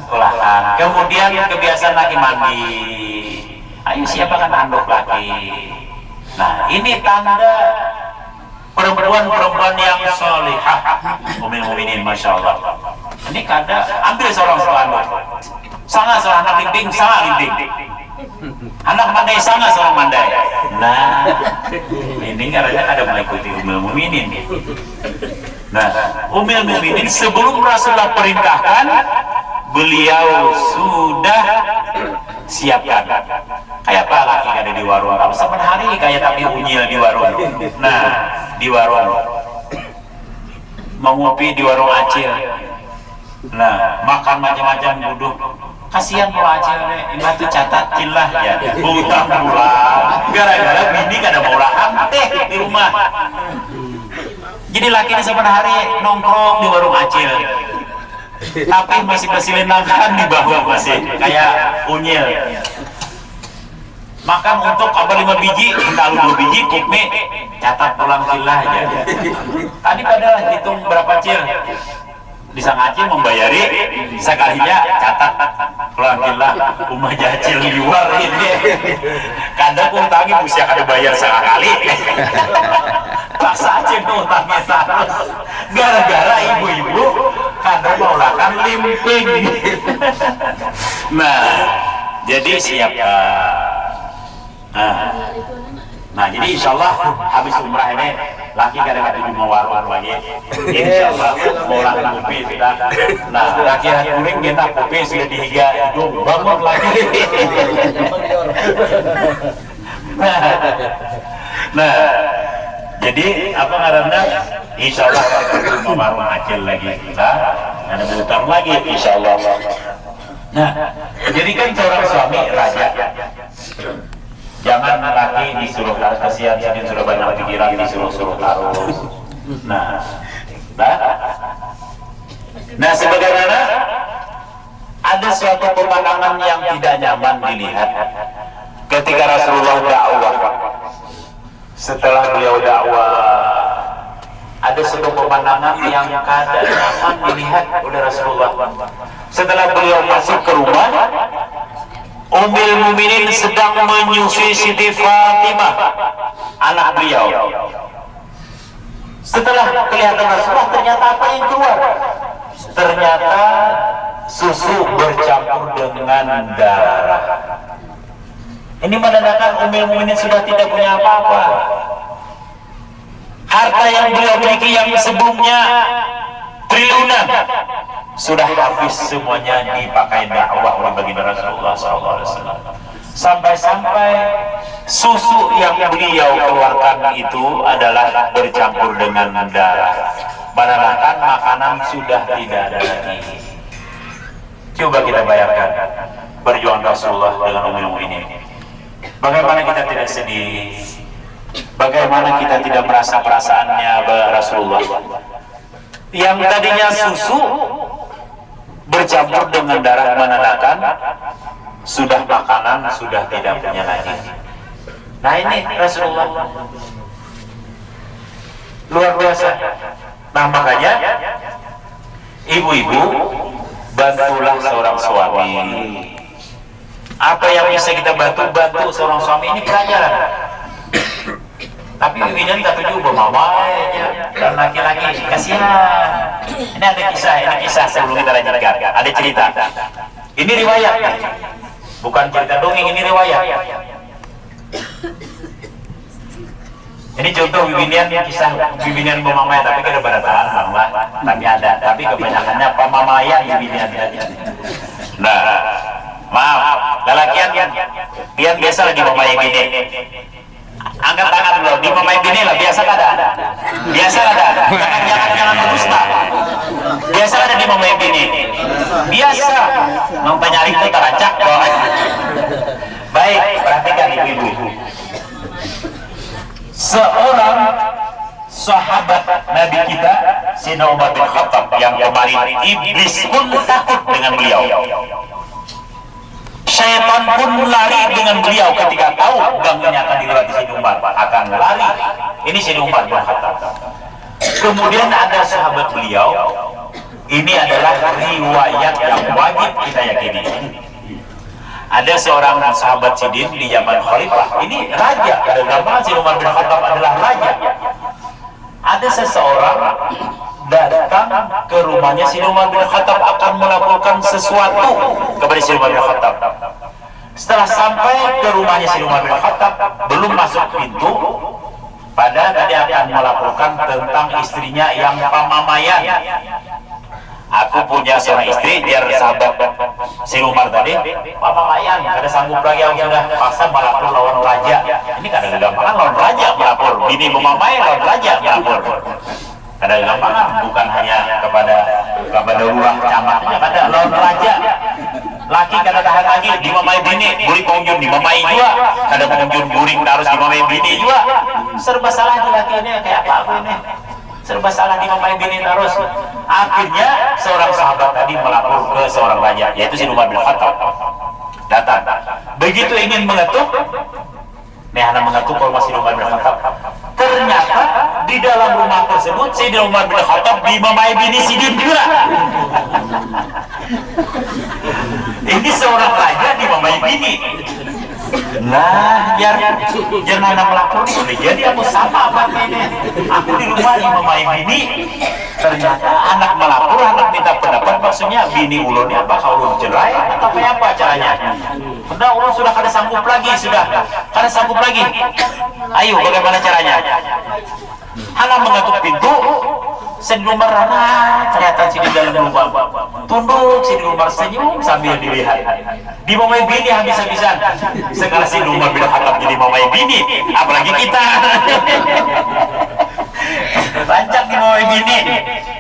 olahkan. Kemudian kebiasaan laki mandi. Ayo siapakan handuk laki. Nah, ini tanda perempuan-perempuan yang solihah. Ummul Mukminin, masya Allah. Ini kada ambil seorang handuk. Sangat seorang anak limping, sangat limping. Anak mandai sangat seorang mandai. Nah, ini karena ada mengikuti Ummul Mukminin. Nah, Ummul Mukminin sebelum Rasulullah perintahkan, beliau sudah siapkan. Kayak apa laki ada di warung? Kalau saban hari kayak tapi unyil di warung. Nah, di warung mau ngopi di warung Acil. Nah, makan macam-macam duduk. Kasihan kalau Acil ini tuh catat cilah ya, hutang pulang gara-gara bini kada mau lahan teh di rumah. Jadi laki ini saban hari nongkrong di warung Acil, tapi masih lenangkan di bawah masih kayak unyil. Makan untuk apa 5 biji, entah 2 biji, kukmi, catat pulang cilah aja. Tadi pada hitung berapa cil, bisa ngacil membayari sekalinya catat pulang cilah, rumah jacil jual ini. Kadang utangnya bisa kada bayar sekali. Paksa aja utangnya terus. Gara-gara ibu-ibu kadang mau lakan limping. Nah, jadi siapkan. Nah, jadi insya Allah habis umrah ini laki kadang-kadang cuma warung lagi. Insya Allah mau lakukan kopi sudah. Nah, rakyat kuning kita kopi sudah dihiga hidung bangun lagi. Nah, jadi apa karena insya Allah cuma warung Acil lagi kita ada berutang lagi insya Allah. Nah, jadikan seorang suami raja. Jangan laki disuruh kasihan, sedih sudah banyak pikiran disuruh taruh. Nah, sebagaimana ada suatu pemandangan yang tidak nyaman dilihat ketika Rasulullah dakwah. Setelah beliau dakwah, ada suatu pemandangan yang kada nyaman dilihat oleh Rasulullah. Setelah beliau masuk ke rumah, Ummul Mukminin sedang menyusui Siti Fatimah, anak beliau. Setelah kelihatan Rasulullah, ternyata apa yang keluar? Ternyata susu bercampur dengan darah. Ini menandakan Ummul Mukminin sudah tidak punya apa-apa. Harta yang beliau miliki yang sebelumnya triliunan sudah habis semuanya dipakai dakwah oleh baginda Rasulullah SAW. Sampai-sampai susu yang beliau keluarkan itu adalah bercampur dengan darah. Menandakan makanan sudah tidak ada lagi. Coba kita bayangkan perjuangan Rasulullah dengan Ummul Mukminin. Bagaimana kita tidak sedih? Bagaimana kita tidak merasa perasaannya Rasulullah? Yang tadinya susu bercampur dengan darah menandakan sudah makanan sudah tidak punya lagi. Nah ini Rasulullah luar biasa. Nah makanya ibu-ibu bantulah seorang suami. Apa yang bisa kita bantu seorang suami ini pelajaran. Tapi Widan tak tuju bermamai dan laki-laki kasihan. Ini ada kisah sebelum kita lanjutkan. Ada cerita. Ini riwayat, bukan cerita dongeng. Ini riwayat. Ini contoh kisah bibinan pemamai, tapi kita pada tahan lah. Tapi ada, tapi kebanyakannya pemamaian bibinan. Nah, maaf, lelakian pian biasa lagi mamai bini. Angkat tangan dulu, di mamai bini lah, biasa ada. Jangan berdusta. Biasa ada di mamai bini. Biasa, mempenyari itu terancak kok. Baik, perhatikan ibu-ibu. Seorang sahabat Nabi kita, Sayyidina Umar bin Khattab, yang kemarin iblis pun takut dengan beliau. Syaitan pun lari dengan beliau ketika tahu gangguannya akan dilewati Sayyidina Umar, akan lari. Ini Sayyidina Umar bin Khattab. Kemudian ada sahabat beliau. Ini adalah riwayat yang wajib kita yakini. Ada seorang sahabat Sidin di zaman Khalifah. Ini raja. Ada gambaran Sayyidina Umar bin Khattab adalah raja. Ada seseorang datang ke rumahnya Sayyidina Umar bin Khattab akan melaporkan sesuatu kepada Sayyidina Umar bin Khattab. Setelah sampai ke rumahnya Sayyidina Umar bin Khattab, belum masuk pintu, padahal tadi akan melaporkan tentang istrinya yang pamamayan. Aku punya seorang istri, biar sahabat Sayyidina Umar tadi, pamamayan, kada sanggup lagi, aku sudah pasang melapor lawan raja. Ini kada gampang lawan raja melapor, bini pamamayan lawan raja melapor. Ada gampangan, bukan hanya kepada lurah camatnya, ada lawan raja. Laki kada tahan lagi, dimamai bini, buri pengunjung dimamai juga, kada pengunjung guring harus dimamai bini juga. Serba salah itu laki ini, kayak apa aku ini? Serba salah dimamai bini terus. Akhirnya seorang sahabat tadi melapor ke seorang raja, yaitu Sayyidina Umar bin Khattab. Datang, begitu ingin mengetuk, anak mengetuk rumah Sayyidina Umar bin Khattab. Ternyata di dalam rumah tersebut Sayyidina Umar bin Khattab dimamai bini Sidin juga. Ini seorang raja dimamai bini. Nah, biar jangan anak melapor boleh jadi aku sama apa ini. Aku di rumah dimamai bini. Ternyata anak melapor, anak minta pendapat, maksudnya bini ulunnya apakah ulun cerai atau kayak apa caranya. Udah ulun sudah kada sanggup lagi, Ayo bagaimana caranya? Anak mengetuk pintu, Sayyidina Umar kelihatan di dalam rumah. Tunduk, Sayyidina Umar senyum sambil dilihat. Dimamai bini habis-habisan. Sekarang Sayyidina Umar bin Khattab jadi mamai bini, apalagi kita. Rancak dimamai bini,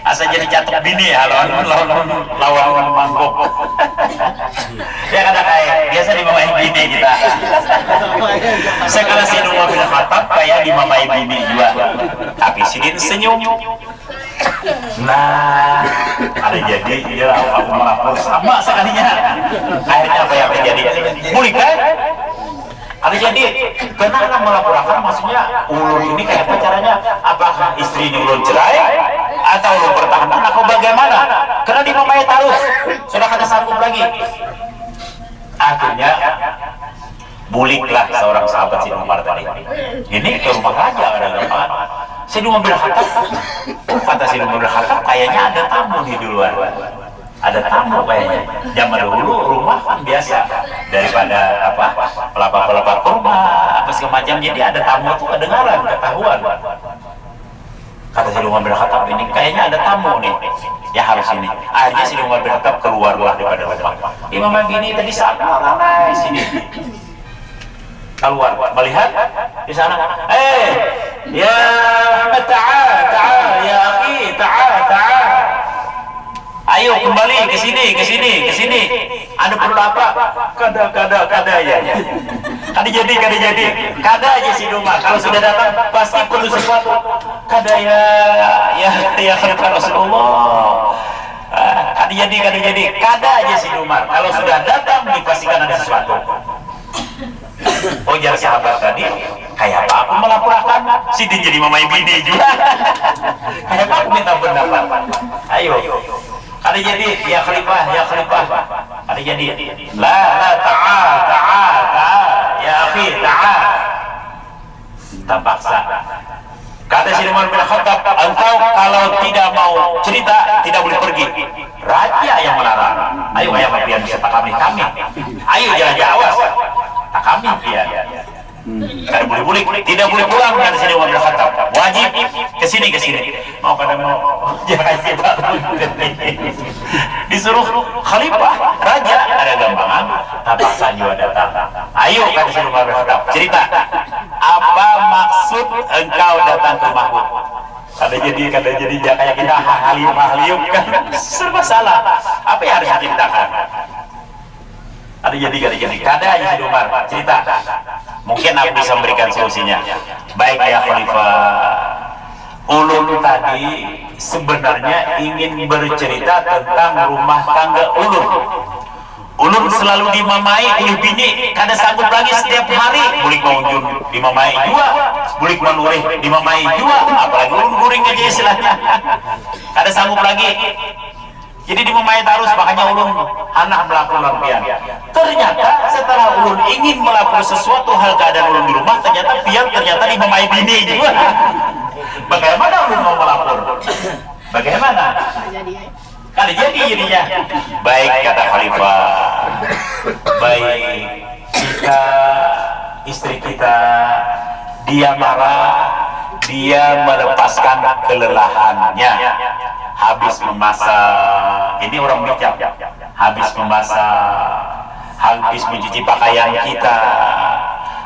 asal jadi catuk bini ya, lawan mangkuk. Ya kada kayak biasa dimamai bini kita. Sekarang Sayyidina Umar bin Khattab kayak dimamai bini juga. Tapi Sidin senyum. Nah, ada jadi ya aku melapor sama sekalinya. Akhirnya apa yang terjadi? Boleh kan? Ada jadi, karena anak melaporkan, maksudnya ulun ini kayak apa caranya? Apakah istri ini ulun cerai atau ulun pertahankan atau bagaimana? Karena dimamai terus, sudah kada sanggup lagi. Akhirnya buliklah seorang sahabat Sayyidina Umar tadi. Ini ke rumah raja ada gampangan. Sayyidina Umar bin Khattab, kata Sayyidina Umar bin Khattab, kayaknya ada tamu di luar. ada tamu kayaknya. Zaman dulu rumah kan biasa daripada apa pelapa-pelapa kurma apa segala macam, jadi ada tamu tuh kedengaran, ketahuan. Kata si Umar bin Khattab, ini kayaknya ada tamu nih, ya harus ini. Akhirnya si Umar bin Khattab keluarlah daripada rumah. Imam begini tadi saat ramai sini keluar melihat di sana, ya Ahmad, ta'al ya akhi, ta'al, ayo kembali ke sini, ada perlu apa? Kada ya. Kada aja si Umar kalau sudah datang pasti perlu sesuatu. Kada ya khalifah Rasulullah. Kada aja si Umar kalau sudah datang dipastikan ada sesuatu. Oh jar sahabat tadi, kayak apa aku melaporkan Sidin jadi mamai bini juga. Kayak apa aku minta pendapat. Ayo. Kada jadi ya khalifah. Kada jadi. La ta'al ya akhi ta'al. Tak paksa. Kata si Umar bin Khattab, engkau kalau tidak mau cerita tidak boleh pergi. Raja yang melarang. Ayo biar bisa tak kami. Ayo jalan awas. Tak kami biar. Tidak boleh pulang kata si Umar bin Khattab. Wajib kesini. Mau jangan kita disuruh khalifah raja ada gampangan tak juga datang. Ayo kata si Umar bin Khattab, cerita apa maksud engkau datang ke rumahku? Kada jadi kayak kita halium kan serba salah. Apa yang harus diceritakan? Ada jadi kada aja si Umar cerita. Mungkin aku bisa memberikan solusinya. Baik ya khalifah. Ulun tadi sebenarnya ingin bercerita tentang rumah tangga ulun. Ulun selalu dimamai oleh bini, kada sanggup lagi setiap hari. Bulik maunjun dimamai juga, bulik manurih dimamai juga, apalagi ulun guring aja istilahnya. Kada sanggup lagi. Jadi dimamai terus, makanya ulun anak melapor lampian. Ternyata setelah ulun ingin melapor sesuatu hal keadaan ulun di rumah, ternyata dimamai bini juga. Bagaimana ulun mau melapor? Bagaimana? Kada jadi jadinya. Baik kata khalifah. Baik jika istri kita dia marah, dia melepaskan kelelahannya, habis memasak, ini orang bijak, habis memasak, habis mencuci pakaian kita,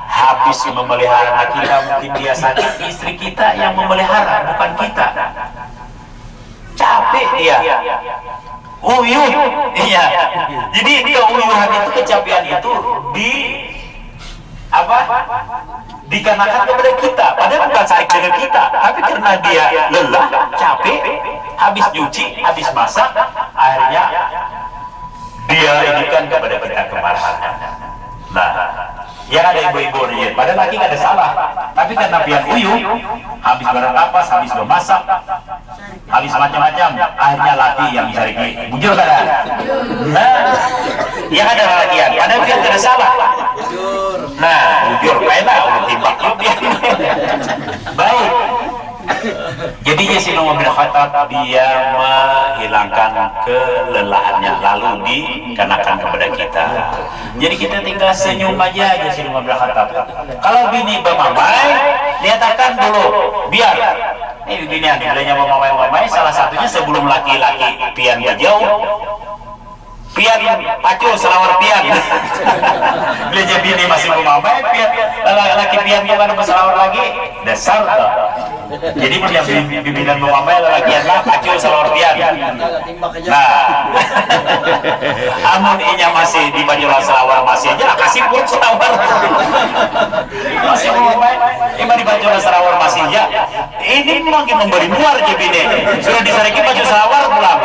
habis memelihara anak kita, mungkin dia sakit, istri kita yang memelihara, bukan kita. Capek dia, uyuh, iya. Jadi keuyuhan itu, kecapean itu dikarenakan kepada kita, padahal bukan sakit dengan kita, tapi karena dia lelah, capek, habis cuci, habis masak, akhirnya dia indikan kepada kita kemarahan. Nah, yang ada ibu-ibu nih, padahal laki nggak ada salah, tapi karena pian uyuh, habis bernapas, habis memasak, habis macam-macam, akhirnya laki yang mencari bujur kada. Nah, yang ada lakian, padahal pian nggak ada salah. Nah, bujur kayaknya udah timbak dia. Baik. Jadinya si Umar bin Khattab dia menghilangkan kelelahannya lalu dikenakan kepada kita. Jadi kita tinggal senyum aja si Umar bin Khattab. Kalau bini bermamai, nyatakan dulu biar. Ini beginian, bilanya memamai, salah satunya sebelum laki-laki pian berjauh, pian pacul selawar pian. Bila jadi ini masih memamai, pian laki pian gimana berselawar lagi, dasar tuh. Jadi punya bibinan memamai lelakian lah pacul selawar pian. Nah, amun inya masih di baju selawar masih aja kasih pun selawar. Masih memamai, ima di baju selawar masih aja. Ini makin memberi muar jebine. Sudah disariki baju selawar pulang.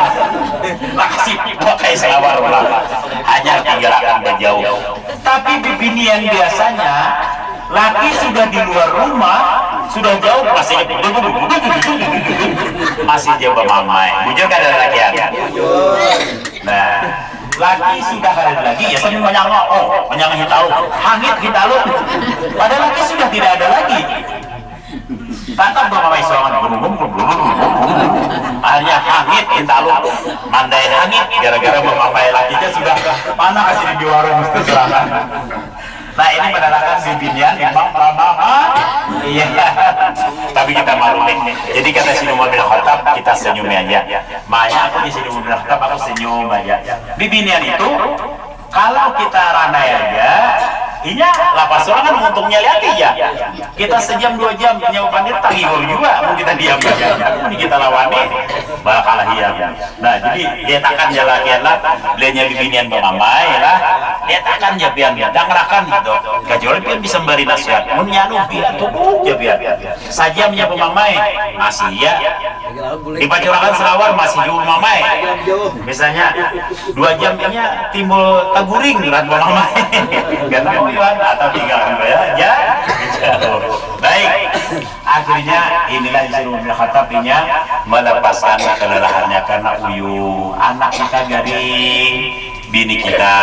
Kasih pakai selawar pulang. Hanya tinggal akan berjauh. Tapi bibinian biasanya laki sudah di luar rumah, sudah jauh masih dia bermamai. Bujur kan ada lakian. Nah, laki sudah ada lagi ya sambil menyangka hitalu, hangit hitalu. Padahal laki sudah tidak ada lagi. Tatap bermamai serangan. akhirnya hangit kita lu mandai hangit gara-gara memakai lakinya sudah mana kasih di warung mesti serangan. Nah ini menandakan bimbingan memang mama iya. Tapi kita malu nih. Jadi kata si Umar bin Khattab kita senyum aja. Maya aku di sini Umar bin Khattab aku senyum aja. Bimbingan itu kalau kita ranai aja, iya, lapas orang kan untungnya lihat ya. Kita sejam 2 jam nyawapannya terhibur juga, mau kita diam aja. Ini kita lawani, bakalah iya. Nah jadi dia takkan jalakian lah, belinya bibinian mamai lah, dia takkan japian dia, dangerakan gitu. Kecuali pian bisa memberi nasihat, munyanu pian tubuh japian. Sajamnya pemamai masih ya. Di Pacurakan Serawar masih juga mamai. Misalnya 2 jamnya timbul taguring ran mamai. Gak tahu atau tinggal ya. Baik, akhirnya inilah disuruh Umar Khattabinya melepaskan kelelahannya karena uyu anak kita garing bini kita.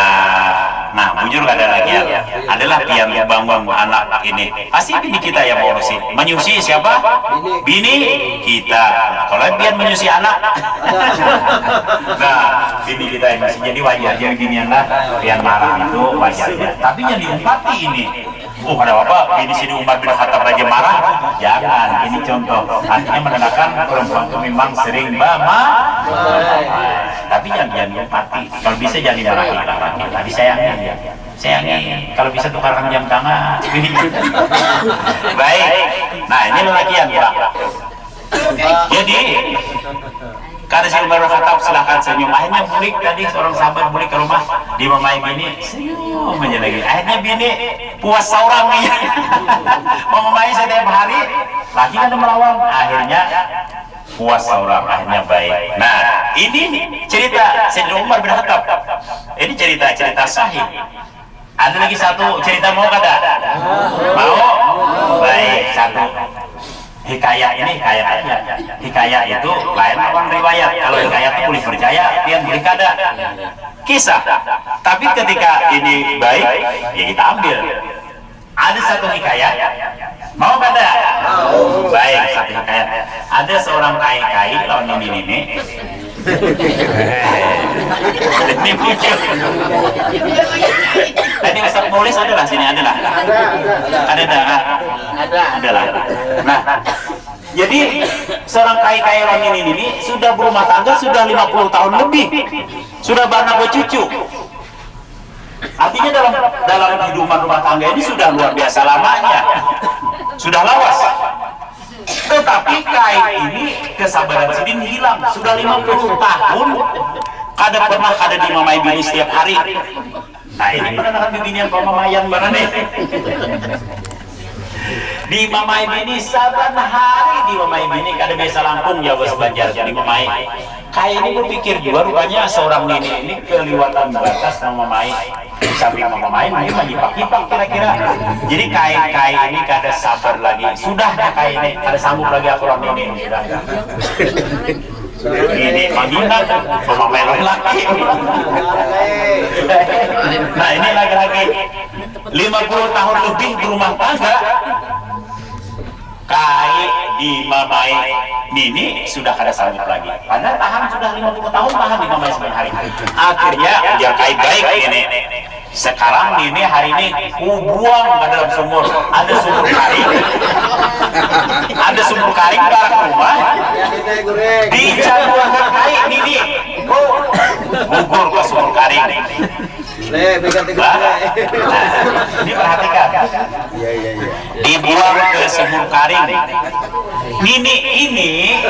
Nah, bujur ada lagi ya. Adalah pian bangun anak ini. Pasti bini kita yang ngurusin. Menyusi siapa? Bini kita. Kalau pian menyusi anak. Nah, bini kita yang masih jadi wajar aja ginian lah. Pian marah itu wajarnya. Tapi yang diumpati ini. Oh, ada apa? Bini sini Umar bin Khattab raja marah? Jangan. Ini contoh. Artinya menandakan perempuan itu memang sering tapi jangan diumpati. Kalau bisa jangan dimarahi. Tadi sayangi. Kalau bisa tukarkan jam tangan. Baik. Nah ini lelakian Pak. Jadi karena si Umar bin Khattab silahkan senyum. Akhirnya bulik tadi seorang sahabat bulik ke rumah di mamai bini senyum aja lagi. Akhirnya bini puas seorang nih. Mamai setiap hari laki kan melawan. Akhirnya puas seorang akhirnya baik. Nah ini cerita Sayyidina Umar bin Khattab. Ini cerita sahih. Ada lagi satu cerita mau kata? Mau? Baik satu. Hikayat ini hikayat itu lain orang riwayat. Kalau hikayat itu boleh percaya, pian boleh kada. Kisah. Tapi ketika ini baik, ya kita ambil. Ada satu hikayat. Mau kada? Baik, satu hikayat. Ada seorang kai lawan ini. Ini muncul. Tadi Ustaz Maulis ada lah sini ada lah. Ada lah. Nah, jadi seorang kai orang ini sudah berumah tangga sudah 50 tahun lebih, sudah beranak bercucu. Artinya dalam kehidupan rumah tangga ini sudah luar biasa lamanya, sudah lawas. Tetapi kai ini kesabaran sidin hilang, sudah 50 tahun kada di mamai bini setiap hari. Nah ini menandakan bibinian pemamayan mana nih? Di mamai bini saban hari di mamai bini kada biasa langkung ya bos banjar di mamai. Kai ini berpikir juga rupanya seorang ini keliwatan batas mamai. Sampai mamai ini menyipak-yipak kira-kira. Jadi kai ini kada sabar lagi. Sudah kai ini kada sanggup lagi aturan ini sudah. Ini menghina mamai laki. Nah ini lagi-lagi 50 tahun lebih berumah tangga. Kai di mamai Nini sudah kada sanggup lagi. Karena tahan sudah 50 tahun tahan di mamai sebentar hari. Akhirnya dia kai baik ini. Sekarang Nini hari ini buang ke dalam sumur. Ada sumur karing. Ada sumur karing ke arah rumah. Dicampurkan kai Nini. Gugur ke sumur karing. Ini perhatikan. Iya. Dibuang ke sumur karing. Nini ini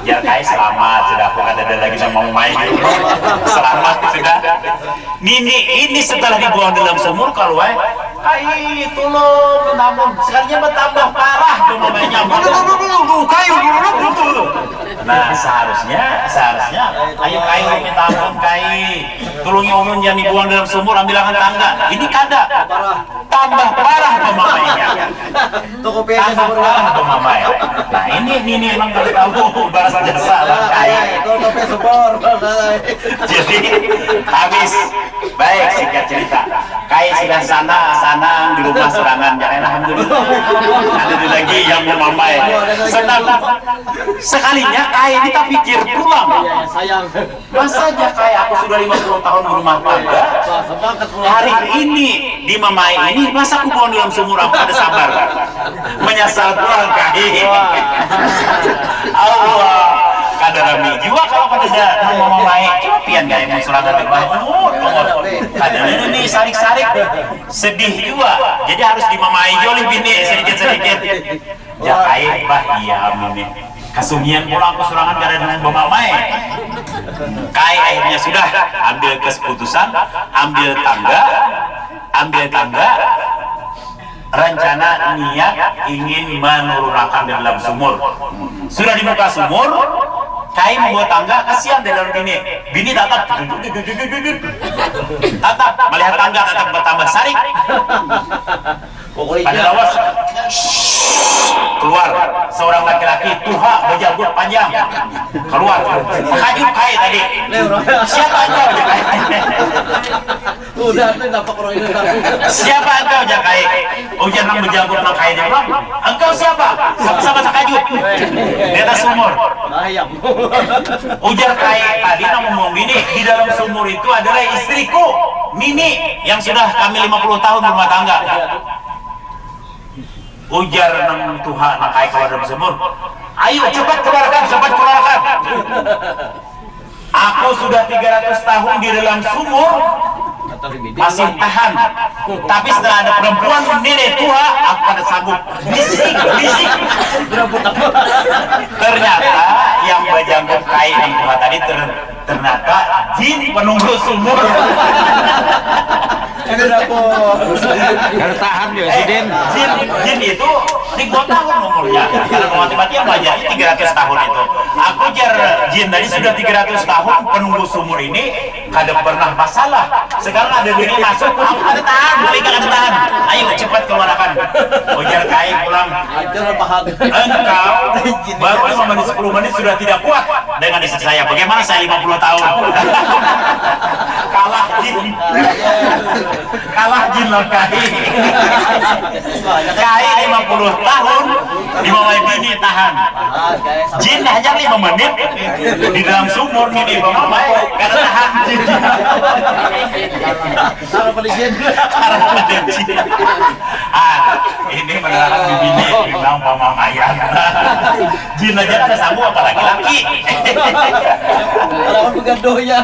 ya kai selamat sudah bukan ada lagi mau main selamat sudah. Nini ini setelah dibuang dalam sumur kalau kai tolong namun sekalinya bertambah parah domanya kayu. Nah seharusnya ayo kai minta ampun kai tolongi umum yang dibuang dalam sumur ambil angan tangga ini kada tambah parah pemamainya tambah parah pemamai. Nah ini memang kalau tahu bahasa jasa kai jadi habis baik singkat cerita kai sudah sana di rumah serangan jangan alhamdulillah. Ada lagi yang mau mamai. Senang sekalinya kai kita pikir pulang. Sayang. Masa aja kai aku sudah 50 tahun berumah tangga. Hari ini di mamai ini masa aku pulang dalam sumur aku ada sabar. Menyesal pulang kai. Allah kadarami juga kalau pada mau mamai pian gak yang serangan di bawah. Kadang ini sarik-sarik sedih juga. Jadi harus dimamai oleh bini sedikit-sedikit. Ya kai bah iya amin. Kesunyian pulang aku serangan gara dengan memamai. Kai akhirnya sudah ambil keputusan, ambil tangga. Rencana niat ingin menurunkan di dalam sumur. Sudah di muka sumur, Kai membuat tangga, kasihan di dalam bini tatap melihat tangga tatap bertambah sarik. Pada lawas keluar seorang laki-laki tuha berjanggut panjang keluar hajut Kai tadi. Siapa engkau Jakai? Udah tuh dapat orang ini. Siapa engkau Jakai? Ujar nang berjanggut nang Kai dia bilang, engkau siapa? Sama-sama sakajut di atas sumur. Ayam. Ujar Kai tadi nang ngomong bini di dalam sumur itu adalah istriku Mimi yang sudah kami 50 tahun berumah tangga. Ujar nang Tuhan nang Kai keluar dari sumur. Ayo cepat keluarkan. Aku sudah 300 tahun di dalam sumur masih tahan. Tapi setelah ada perempuan nenek tua, aku pada sanggup bisik. Ternyata yang berjanggut Kai yang Tuhan tadi ternyata jin penunggu sumur. Harus tahan ya si Den. Jin itu 1000 tahun umurnya. Karena mati-matian belajar 300 tahun itu. Aku jar jin tadi sudah 300 tahun penunggu sumur ini kada pernah masalah. Sekarang ada bini masuk, aku ada tahan, mereka ada tahan. Ayo cepat keluarkan. Ujar Kai pulang. Engkau baru 5 menit 10 menit sudah tidak kuat dengan istri saya. Bagaimana saya 50 tahun? Kalah jin loh Kai. Kai 50 tahun dimamai bini tahan. Jin hajar 5 menit di dalam sumur ini mamai karena tahan jin. Harapan jin. Ini menerangkan bini bilang pamamayan. Jin aja ada sanggup apalagi laki. Harapan begadohnya.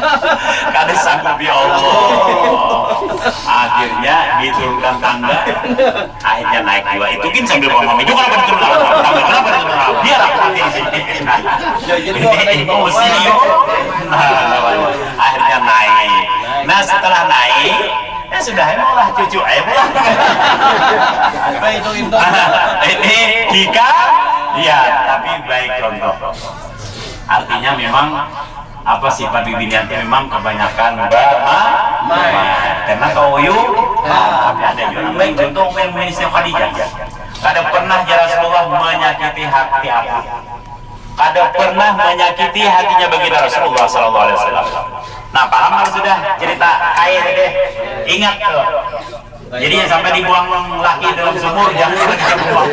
Kada sanggup ya Allah. Akhirnya diturunkan tangga, akhirnya naik juga. Itu kan sambil ngomong itu kenapa diturunkan? Kenapa diturunkan? Biar aku mati di sini. Ini museum. Akhirnya naik. Nah setelah naik, ya sudah emanglah cucu emanglah. Ini Kika, ya tapi baik contoh. Artinya memang apa sifat bibinian itu memang kebanyakan karena kauyu tapi ada juga baik contoh Ummu Khadijah kada pernah ya Rasulullah menyakiti hati aku, kada pernah menyakiti hatinya baginda Rasulullah sallallahu alaihi wasallam. Nah paham sudah cerita Kai deh, ingat tuh. Jadi sampai dibuang laki dalam sumur jangan dibuang.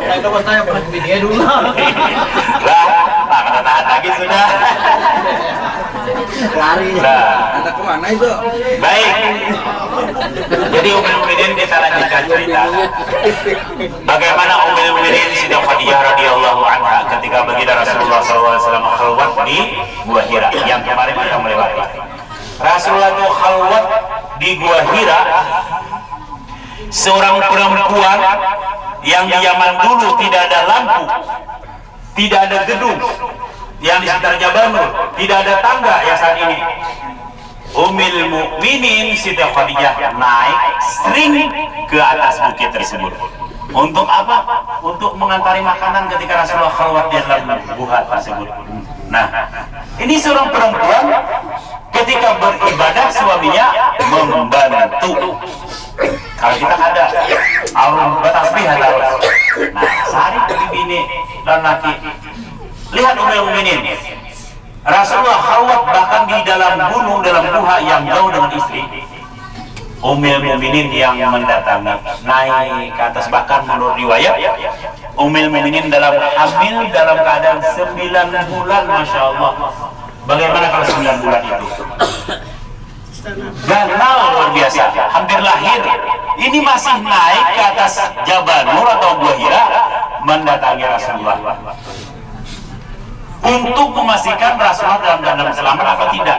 Saya coba tanya pada dia dulu. Lah, tak tahan lagi sudah. Lari. Nah, Ada kemana itu? baik. Jadi Ummul Mukminin kita lanjutkan cerita. Bagaimana Ummul Mukminin Sayyidah Khadijah radhiyallahu anha ketika baginda Rasulullah SAW khalwat di Gua Hira yang kemarin kita melewati. Rasulullah itu khalwat di Gua Hira, seorang perempuan yang di zaman dulu tidak ada lampu, tidak ada gedung yang di sekitar Jabanur, tidak ada tangga yang saat ini. Ummul Mukminin Sayyidah Khadijah naik sering ke atas bukit tersebut. Untuk apa? Untuk mengantari makanan ketika Rasulullah khalwat di dalam gua tersebut. Nah, ini seorang perempuan ketika beribadah suaminya membantu. Kalau kita ada alun batasbih harus. Nah, sehari bagi bini dan laki. Lihat Ummul Mukminin. Rasulullah khalwat bahkan di dalam gunung, dalam gua yang jauh dengan istri. Ummul Mukminin yang mendatangi naik ke atas, bahkan menurut riwayat Ummul Mukminin dalam hamil dalam keadaan 9 bulan. Masya Allah. Bagaimana kalau 9 bulan itu? Galau luar biasa, hampir lahir. Ini masih naik ke atas Jabal Nur atau Gua Hira mendatangi Rasulullah untuk memastikan Rasulullah dalam keadaan selamat atau tidak.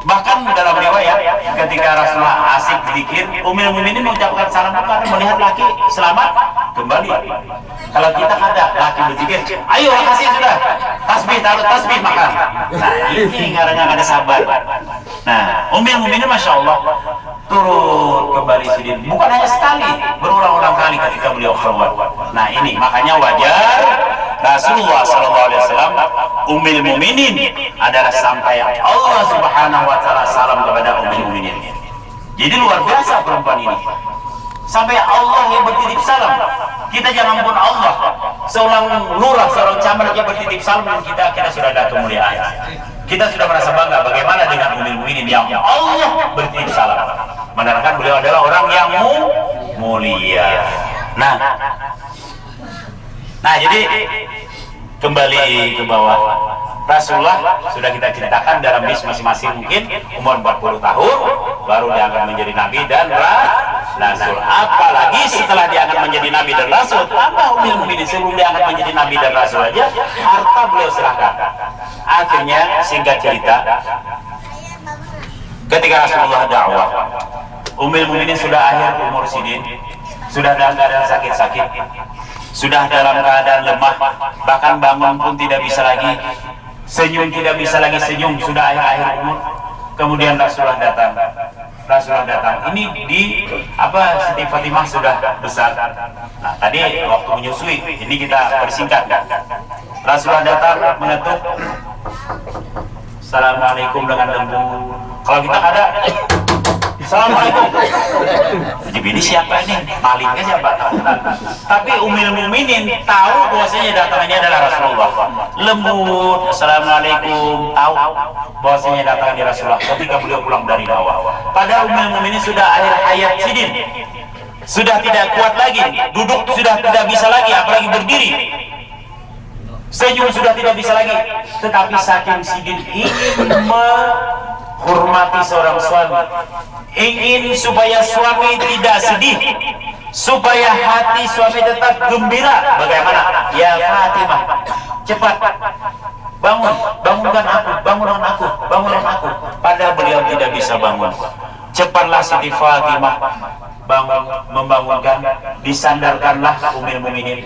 Bahkan dalam riwayat ketika Rasulullah asik zikir, Ummul Mukminin mengucapkan salam karena melihat laki selamat kembali. Kalau kita ada laki berzikir, ayo kasih sudah tasbih, taruh tasbih makan. Nah ini karena ada sabar. Nah Ummul Mukminin Masya Allah turun kembali sidin, bukan hanya sekali, berulang-ulang kali ketika beliau keluar. Nah ini makanya wajar Rasulullah SAW Ummul Mukminin adalah sampai Allah Subhanahu wa Ta'ala salam kepada Ummul Mukminin. Jadi luar biasa perempuan ini, sampai Allah yang bertitip salam. Kita jangan pun Allah, seorang lurah, seorang camat yang bertitip salam dengan kita sudah ada kemuliaan. Kita sudah merasa bangga. Bagaimana dengan Ummul Mukminin yang Allah bertitip salam, menerangkan beliau adalah orang yang mulia. Nah jadi kembali ke bawah, Rasulullah sudah kita ceritakan dalam bis masing-masing, mungkin umur 40 tahun baru diangkat menjadi nabi dan rasul. Apalagi setelah diangkat menjadi nabi dan rasul, tambah Ummul Mukminin sebelum diangkat menjadi nabi dan rasul aja harta beliau serahkan. Akhirnya singkat cerita, ketika Rasulullah dakwah, Ummul Mukminin sudah akhir umur sidin, sudah dalam keadaan sakit-sakit, sudah dalam keadaan lemah, bahkan bangun pun tidak bisa lagi, senyum tidak bisa lagi senyum, sudah akhir-akhir umur. Kemudian Rasulullah datang. Ini di Siti Fatimah sudah besar. Nah tadi waktu menyusui, ini kita persingkat. Rasulullah datang mengetuk, Assalamualaikum dengan lembut. Kalau kita ada Assalamualaikum. Jadi ini siapa nih? Malingnya siapa? Tapi Ummul Mukminin tahu bahwasanya datangnya adalah Rasulullah. Lembut, Assalamualaikum, tahu bahwasanya datangnya Rasulullah ketika beliau pulang dari dakwah. Padahal Ummul Mukminin sudah akhir hayat sidin, sudah tidak kuat lagi, duduk sudah tidak bisa lagi, apalagi berdiri. Senyum sudah tidak bisa lagi, tetapi saking sidin ingin menghormati seorang suami, ingin supaya suami tidak sedih, supaya hati suami tetap gembira. Bagaimana? Ya Fatimah, cepat bangunkan aku. Padahal beliau tidak bisa bangun. Cepatlah Siti Fatimah membangunkan, disandarkanlah Ummul Mukminin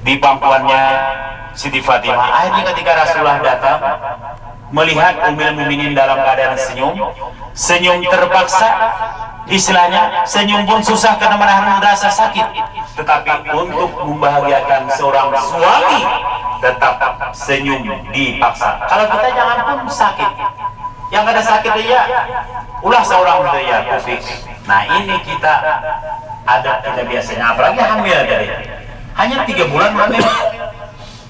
di pangkuannya Siti Fatimah. Akhirnya ketika Rasulullah datang, melihat Ummul Mukminin dalam keadaan senyum terpaksa, istilahnya senyum pun susah karena menahan rasa sakit. Tetapi untuk membahagiakan seorang suami, tetap senyum dipaksa. Kalau kita jangan pun sakit, yang ada sakit aja, ulah seorang ya Taufik. Nah ini kita ada biasanya, apalagi hamil dari hanya 3 bulan hamil.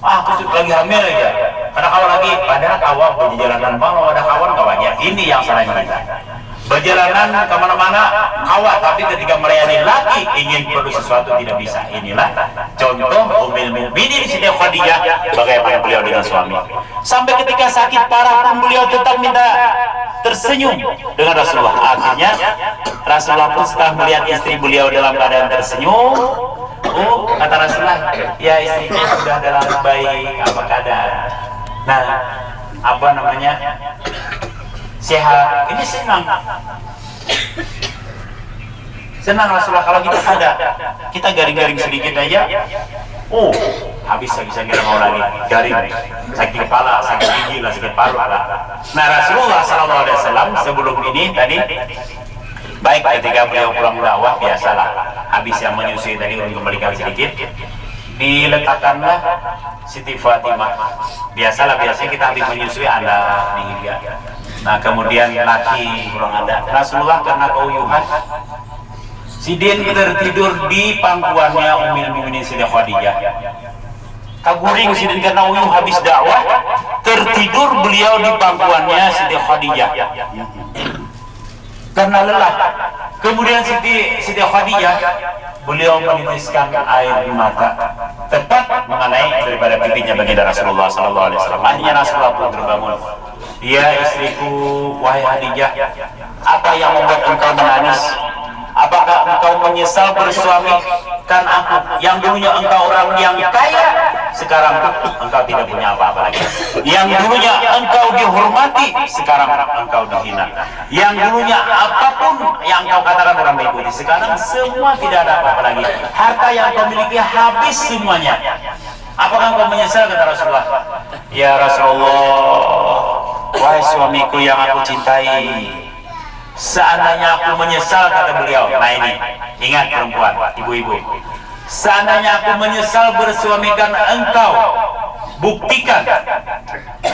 Aku lagi hamil aja. Karena kalau lagi padahal kawan perjalanan mau ada kawan kawannya. Ini yang salahnya kita. Perjalanan kemana-mana kawan, tapi ketika melayani laki ingin perlu sesuatu tidak bisa. Inilah contoh Ummul Mukminin Siti Khadijah, bagaimana beliau dengan suami. Sampai ketika sakit parah pun beliau tetap minta tersenyum dengan Rasulullah. Akhirnya Rasulullah pun setelah melihat istri beliau dalam keadaan tersenyum, kata Rasulullah, ya istrinya sudah dalam baik apa keadaan. Nah, sehat. Ini senang Rasulullah. Kalau kita garing-garing sedikit aja, habis nggak mau lagi garing, sakit kepala, sakit gigi lah, sakit paru lah. Nah Rasulullah SAW sebelum ini tadi, baik ketika beliau pulang dakwah, biasalah habis yang menyusui tadi, untuk kembalikan sedikit, diletakkanlah Siti Fatimah. Biasanya kita habis menyusui ada dihiga. Nah kemudian laki kurang ada. Rasulullah karena keuyuhan, sidin tertidur di pangkuannya Ummul Mukminin Siti Khadijah. Kaguring sidin karena uyuh habis dakwah, tertidur beliau di pangkuannya Siti Khadijah. karena lelah. Kemudian Siti Khadijah, beliau menitiskan air mata tepat mengenai daripada pipinya baginda Rasulullah SAW. Akhirnya Rasulullah pun terbangun. Ya istriku, wahai Khadijah, apa yang membuat engkau menangis? Apakah engkau menyesal bersuamikan aku yang dulunya engkau orang yang kaya, sekarang engkau tidak punya apa-apa lagi? Yang dulunya engkau dihormati, sekarang engkau dihina. Yang dulunya apapun yang engkau katakan orang mengikuti, sekarang semua tidak ada apa-apa lagi. Harta yang kau miliki habis semuanya. Apakah engkau menyesal, kata Rasulullah? Ya Rasulullah, wahai suamiku yang aku cintai, seandainya aku menyesal, kata beliau. Nah ini, ingat perempuan, ibu-ibu, seandainya aku menyesal bersuamikan engkau, buktikan.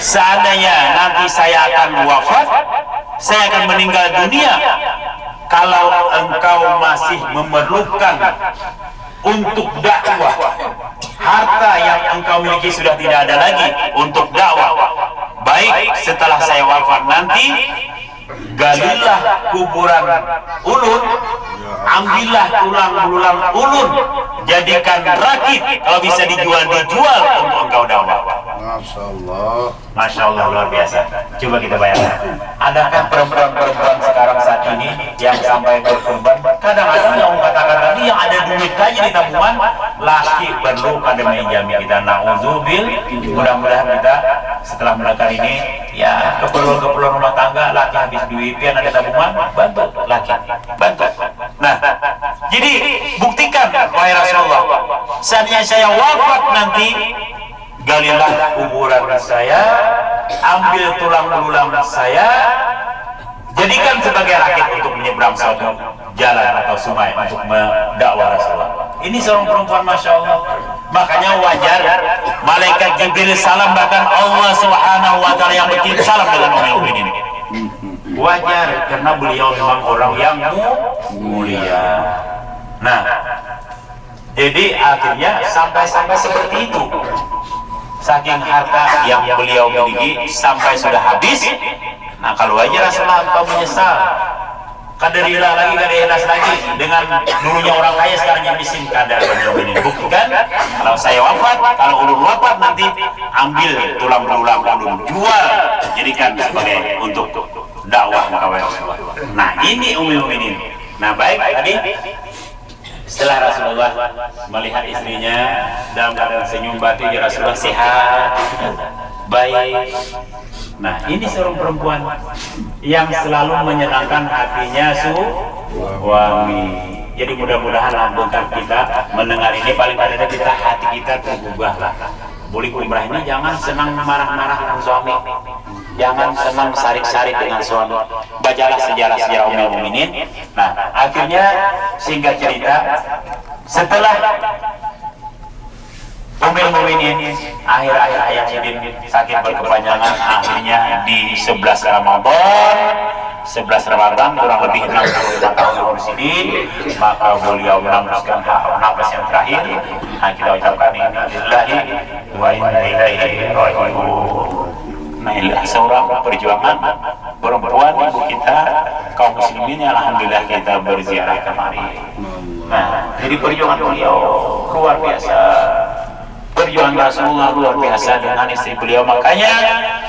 Seandainya nanti saya akan wafat, saya akan meninggal dunia, kalau engkau masih memerlukan untuk dakwah, harta yang engkau miliki sudah tidak ada lagi untuk dakwah. Baik, setelah saya wafat nanti, galilah kuburan ulun, ambillah tulang belulang ulun, jadikan rakit, kalau bisa dijual untuk engkau dakwah. Masya Allah. Masya Allah, luar biasa. Coba kita bayangkan, adakah perempuan-perempuan sekarang saat ini yang sampai berkorban? Kadang-kadang yang katakan tadi, yang ada duit aja di tabungan, laki perlu ada menjami kita. Na'udzubil, mudah-mudahan kita setelah mendengar ini, ya keperluan rumah tangga, laki habis duit, pian ada tabungan, bantu laki, bantu. Nah, jadi buktikan, wahai Rasulullah, seandainya saya wafat nanti, galilah kuburan saya, ambil tulang belulang saya, jadikan sebagai rakit untuk menyeberang suatu jalan atau sungai untuk mendakwah Rasulullah. Ini seorang perempuan, Masya Allah. Makanya wajar malaikat Jibril salam, bahkan Allah Subhanahu wa Ta'ala yang berkirim salam dengan ummul mukminin. Wajar, karena beliau memang orang yang mulia. Nah, jadi akhirnya sampai seperti itu. Saking harta yang beliau miliki sampai sudah habis. Nah, kalau aja Rasulullah engkau menyesal, kadarilah lagi, kada ikhlas lagi, dengan dulunya orang kaya sekarang yang miskin, kadar beliau ini. Buktikan, kalau saya wafat, kalau ulun wafat nanti, ambil tulang belulang ulun, jual, jadikan sebagai untuk dakwah kawan. Nah, ini ummul mukminin. Nah, baik tadi. Setelah Rasulullah melihat istrinya dalam keadaan senyum batin, ya Rasulullah sehat, baik. Nah, ini seorang perempuan yang selalu menyenangkan hatinya suami. Jadi mudah-mudahan langkah kita mendengar ini, paling tidak kita, hati kita tergugahlah. Boleh umrah ini jangan senang marah-marah dengan suami, jangan senang sarik-sarik dengan suami. Bacalah sejarah-sejarah ummul mukminin. Nah, akhirnya singkat cerita, setelah ummul mukminin akhir-akhir hayat sakit berkepanjangan, akhirnya di 11 Ramadan kurang lebih 65 tahun umur sini, maka beliau menembuskan nafas yang terakhir. Nah, kita ucapkan innalillahi wa inna ilaihi raji'un. Nah, inilah seorang perjuangan perempuan ibu kita kaum muslimin yang alhamdulillah kita berziarah kemari. Nah, jadi perjuangan beliau luar biasa. Perjuangan Rasulullah luar biasa dengan istri beliau. Makanya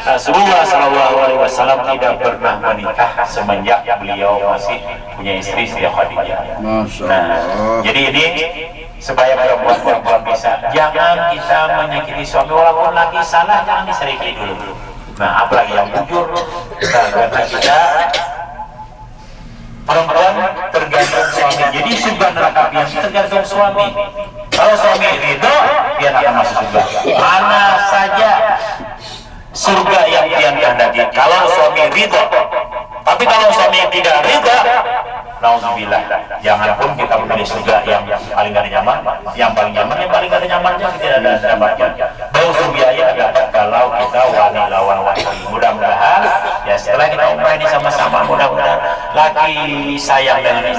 Rasulullah SAW tidak pernah menikah semenjak beliau masih punya istri Khadijah. Nah, jadi ini supaya perempuan bisa, jangan kita menyakiti suami, walaupun lagi salah jangan diseriki dulu. Nah, apalagi yang jujur. Nah, karena kita perempuan tergantung suami, jadi surga neraka pian tergantung suami. Kalau suami ridho, pian akan masuk surga. Mana saja surga yang pian kehendaki, kalau suami ridho. Tapi kalau suami tidak ridho, nauzubillah, jangan pun kita memilih surga yang paling gak ada nyaman, yang paling gak ada nyamannya tidak ada dapatnya. Bau surga dapat kalau kita wali lawan wali. Mudah-mudahan ya setelah kita umrah ini sama-sama, mudah-mudahan laki sayang dengan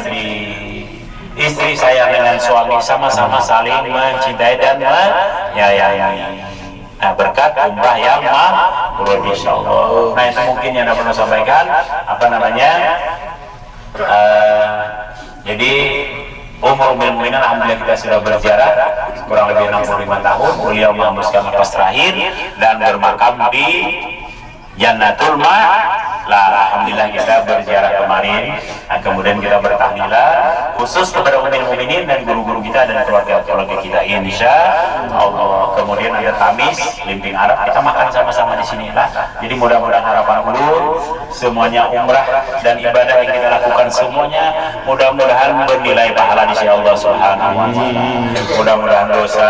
istri sayang dengan suami, sama-sama saling mencintai dan menyayangi. Nah, berkat umrah yang mabrur insyaallah. Nah, itu mungkin yang dapat saya sampaikan, Jadi umur mukminin alhamdulillah kita sudah berziarah kurang lebih 65 tahun. Beliau menghembuskan nafas terakhir dan bermakam di Jannatul Ma'la. Alhamdulillah kita berziarah kemarin. Nah, kemudian kita bertahlilan khusus kepada mukminin dan guru-guru kita dan keluarga-keluarga kita, insya Allah. Kemudian ada tamis limping Arab, kita makan sama-sama di sini lah. Jadi mudah-mudahan harapan ulun semuanya umrah dan ibadah yang kita lakukan semuanya mudah-mudahan bernilai pahala di sisi Allah Subhanahu wa taala. Mudah-mudahan dosa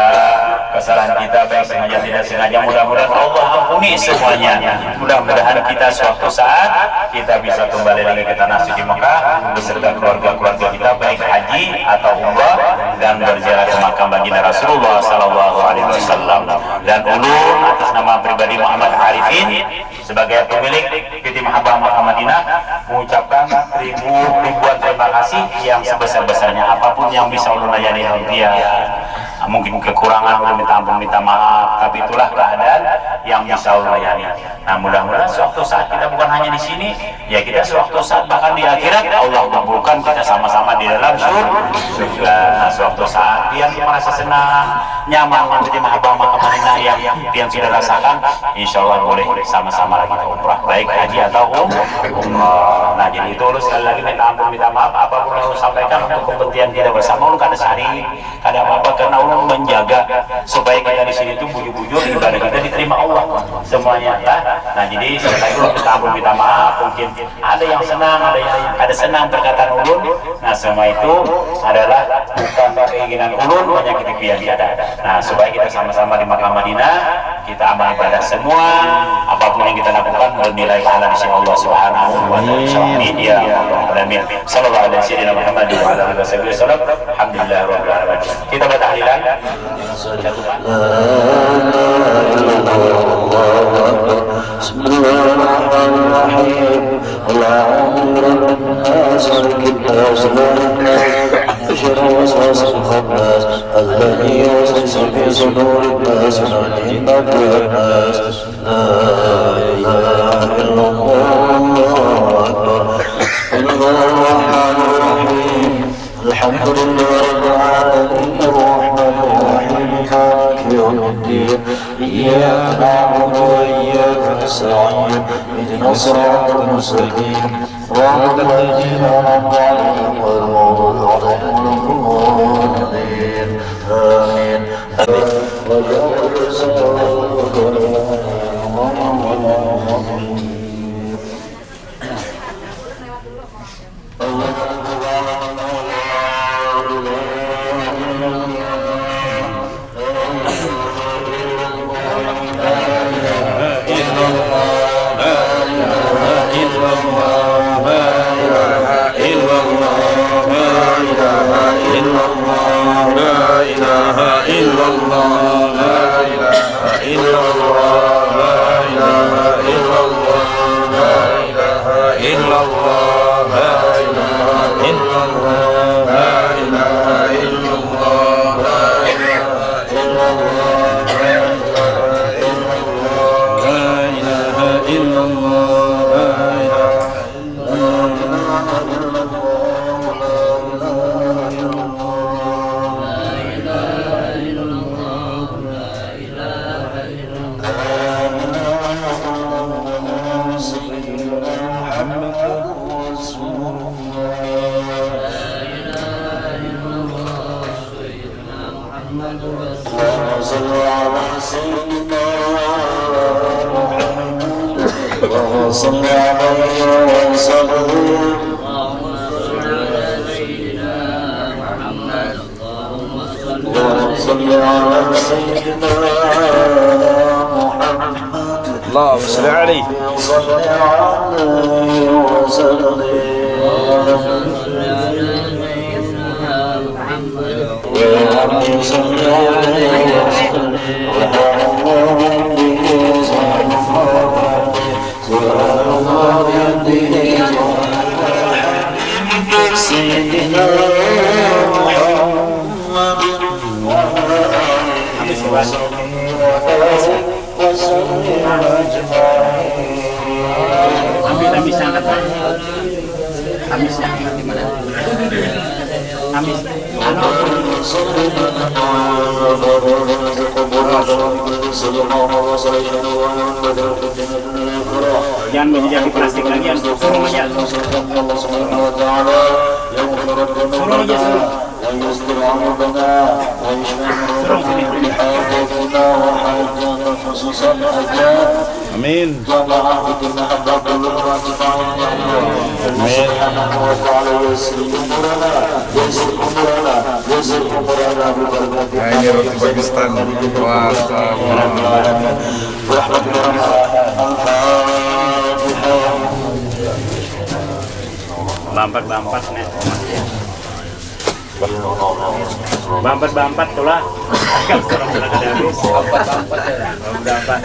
kesalahan kita baik sengaja tidak sengaja mudah-mudahan Allah ampuni semuanya. Mudah-mudahan kita suatu saat kita bisa kembali lagi ke tanah suci Mekah beserta keluarga-keluarga kita baik haji atau umrah dan berziarah ke makam baginda Rasulullah sallallahu alaihi wasallam. Dan ulun atas nama pribadi Muhammad Arifin sebagai pemilik PT Mahabbah Makkah Madinah mengucapkan ribuan terima kasih yang sebesar-besarnya. Apapun yang bisa ulun layani mungkin kekurangan ulun minta ampun minta maaf, tapi itulah keadaan yang bisa ulun layani. Nah, mudah-mudahan suatu saat kita bukan hanya di sini, ya kita suatu saat bahkan di akhirat Allah kumpulkan kita sama-sama di dalam surga. Nah, suatu saat yang merasa senang, nyaman menjadi Mahabbah Makkah Madinah yang sudah rasakan, insya Allah boleh sama-sama lagi kita umrah, baik haji atau umrah. Nah, jadi itu sekali lagi minta ampun minta maaf apapun yang sampaikan untuk kepentingan kita bersama. Ulun kada sari, kada apa-apa, karena ulun menjaga supaya kita di sini itu bujur-bujur ibadah kita diterima Allah semuanya ya. Nah, jadi sekali lagi minta ampun minta maaf, mungkin ada yang senang, ada yang kada senang perkataan ulun. Nah, semua itu adalah bukan keinginan ulun menyakiti pihak tiada. Nah, supaya kita sama-sama di Makkah Madinah kita amal ibadah semua, apapun yang kita lakukan bernilai pahala di sisi Allah Subhanahu wa taala. Amin ya rabbal alamin. Sallallahu alaihi wasallam Muhammad wa ala alihi wasallam. Alhamdulillah rabbil alamin. Kita bertahlilan. Bismillahirrahmanirrahim. Allahumma rabbana شر وسواس الخناس الذي يوسوس في صدور الناس من الجنة والناس. لا إله إلا الله. الله أكبر. بسم الله الرحمن الرحيم. الحمد لله رب العالمين الرحمن الرحيم مالك يوم الدين. إياك نعبد وإياك نستعين. اهدنا الصراط المستقيم صراط الذين أنعمت عليهم غير المغضوب عليهم ولا الضالين. آمين. صل عليه وسلم. صل على سيدنا محمد. اللهم صل عليه. صل عليه وسلم. صل عليه وسلم. سيدنا محمد Jangan menjadi plastik lagi, suruh aja. Suruh aja, suruh. ويصدر عرضنا ويشمل حاجتنا وحاجات خصوصا حاجات Amin. جمعه المحبة كلها أجمعين يا الله سبحانه وتعالى يسر أمورنا يسر أمورنا يسر أمورنا ببركة Nah ini roti Pakistan. Wah, برحمة الفاتحة Bampat nih. Bampat tulah. Kan sekarang sudah ada habis. Bampat.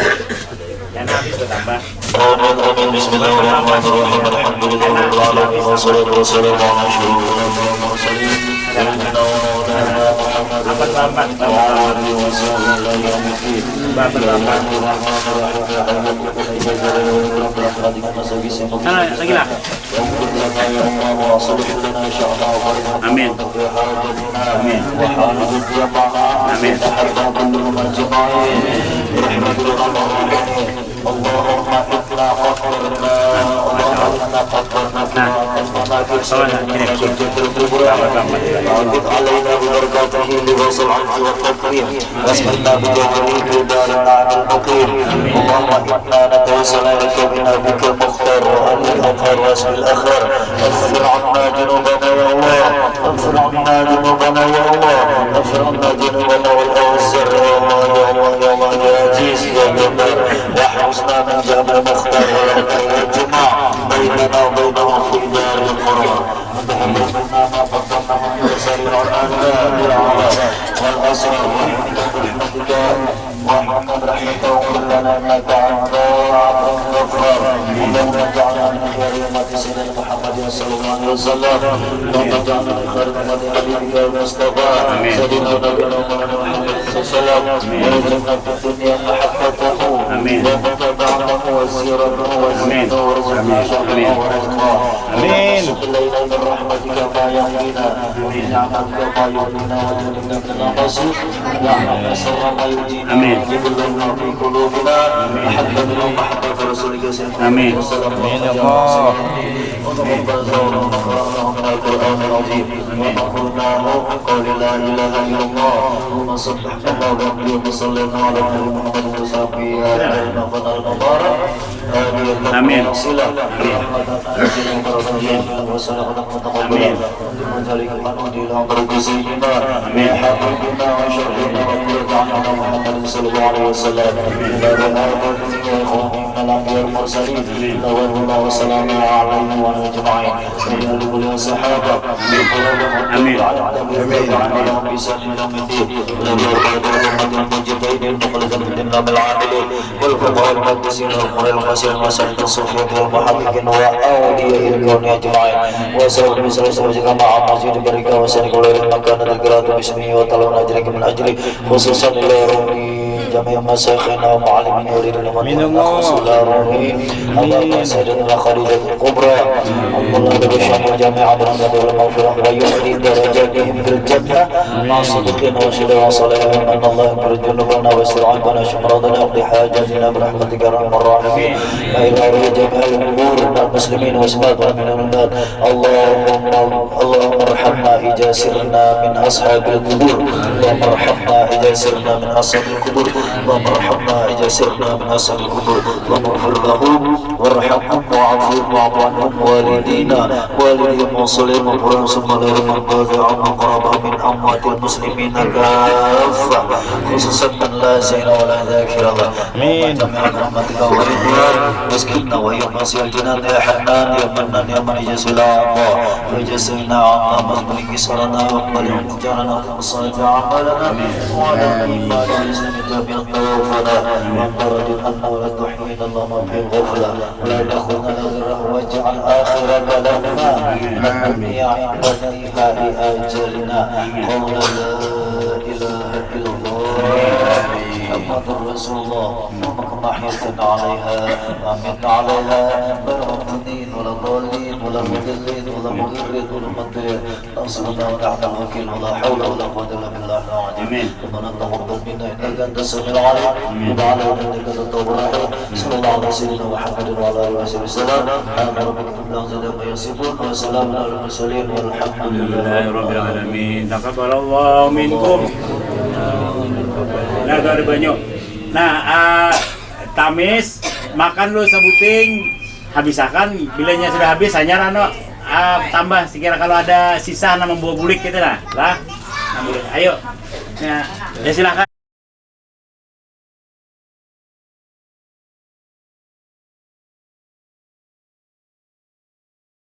Yang habis tuh tambah. آمين بسم الله الرحمن الرحيم الحمد لله رب العالمين والصلاة والسلام على أشرف الأنبياء والمرسلين سيدنا ومولانا محمد وعلى آله وصحبه إلى يوم الدين بسم الله الرحمن الرحيم يا حي يا قيوم يا ذا الجلال والإكرام برحمتك نستغيث Lagi lah. واغفر لنا يا الله واصلح لنا شأننا وخيرنا Amin. في حاجتنا Amin. وحاجة جمعنا Amin. تحبنا كلهم أجمعين برحمتك يا رب العالمين اللهم إنا قدرنا اللهم إنا قدرنا فيما في سنة الكبرى وعدت علينا ببركاته لباس العز والتكريم واسمنا بجاهه بدار النعم المقيم اللهم إنا نتوسل إليك بنبيك المختار وأهل الأطهار واسم الأخير اغفر عنا ذنوبنا يا الله اغفر عنا ذنوبنا يا الله اغفر عنا ذنوبنا والأوزر يا الله يا الله يا الله يا عزيز يا جبار واحرسنا من جهل المختار والجماع بيننا وبينهم في دار القرار وتحملنا ما قدمنا من سرير الأنبياء بالعراء والأسرى برحمتك وارحمنا برحمتك وقل لنا إنك أنت الغفار اللهم اجعلنا من خير أمة سيدنا محمد صلى الله عليه وسلم اللهم اجعلنا من خير أمة حبيبك المصطفى سيدنا ونبينا محمد صلى الله عليه وسلم وارزقنا في الدنيا محبته ومتابعته وسيرته وزينته ورزقنا شكره ورزقه Amin. إلينا من رحمتك ما يهدينا ومن نعمتك ما يهدينا وجنبنا من المعاصي واجعلنا سر ما يهدينا Amin. وجبلنا في قلوبنا محبة ومحبة رسولك سيدنا Amin. Amin ya Allah. من القرآن العظيم ونقولناه من قول لا إله إلا الله اللهم صلح الله وبارك وسلم على نبينا محمد وصحبه أجمعين ربنا المبارك Amin. صلة وسلام متقبلا لمن ذلك الحمد لله بركة سيدنا من حبيبنا وشرفنا وقرة عنا محمد صلى الله عليه وسلم إلى بهذا الدنيا من الأنبياء المرسلين نور الله وسلامه عليه وعلى أجمعين وإلى لكل الصحابة Amin. عنهم بسن يوم الدين الذي أربعة الأمة المنجبين المخلصين من النام العاملين والفقهاء المقدسين والقرى المسيح المساجد الصوفية والمحققين وأولياء الكون أجمعين وسائر المسلمين وجزاك مع مسجد بركة وسنك وليل المكان القراءة باسمه وطلب أجرك من أجله خصوصا إلى روحي جميع مشايخنا ومعلمين يريد لمن خصوصا إلى روحي اللهم سيدنا خديجة الكبرى الله بشأن جميع بركة والمغفرة ويحيي درجاتهم في الجنة مع صدقنا وشهداء وصالحين أن الله يغفر ذنوبنا ويستر عيبنا وشمرضنا ويقضي حاجاتنا برحمتك يا أرحم الراحمين إلى روح جميع الأمور من المسلمين وسمات ومن الأولاد اللهم ارحمنا إذا سرنا من أصحاب القبور اللهم ارحمنا إذا سرنا من أصحاب القبور اللهم ارحمنا إذا سرنا من أصحاب القبور اللهم اغفر لهم وارحمهم وعافهم واعف عنهم والدينا والديهم وصلهم وقرهم ثم لهم الباقي عما قرب من أموات المسلمين كافة خصوصا من لا زين ولا ذاكر الله Amin. برحمتك ورضوان واسكننا ويوم نصير الجنان يا حنان يا منان يا من يجزل عنا ويجزلنا عنا مزمن كسرنا واقبل انتجارنا وصلت عملنا وعلى الإيمان والإسلام جميعا توفنا وانطرد أن ولا تحيينا اللهم في الغفلة ولا تأخذنا نذره واجعل آخر كلامنا الدنيا عند انتهاء أجلنا قول لا إله إلا الله محمد رسول الله اللهم كما حييتنا عليها وأمتنا عليها غير مفتونين ولا ضالين ولا مضلين ولا مضرين ولا مضرين أنصرنا ونعم الوكيل ولا حول ولا قوة إلا بالله العظيم ربنا تقبل منا إنك أنت السميع العليم وتب علينا إنك أنت التواب الرحيم صلى الله على سيدنا محمد وعلى آله وصحبه وسلم آمين ربك رب العزة عما يصفون وسلام على المرسلين والحمد لله رب العالمين. Taqabbalallahu minkum. Nah, ada banyak. Nah, tamis makan lu sebuting habisakan bilanya sudah habis hanya rano tambah sekira kalau ada sisa nama buah bulik gitu lah. Ayo. Ya silakan.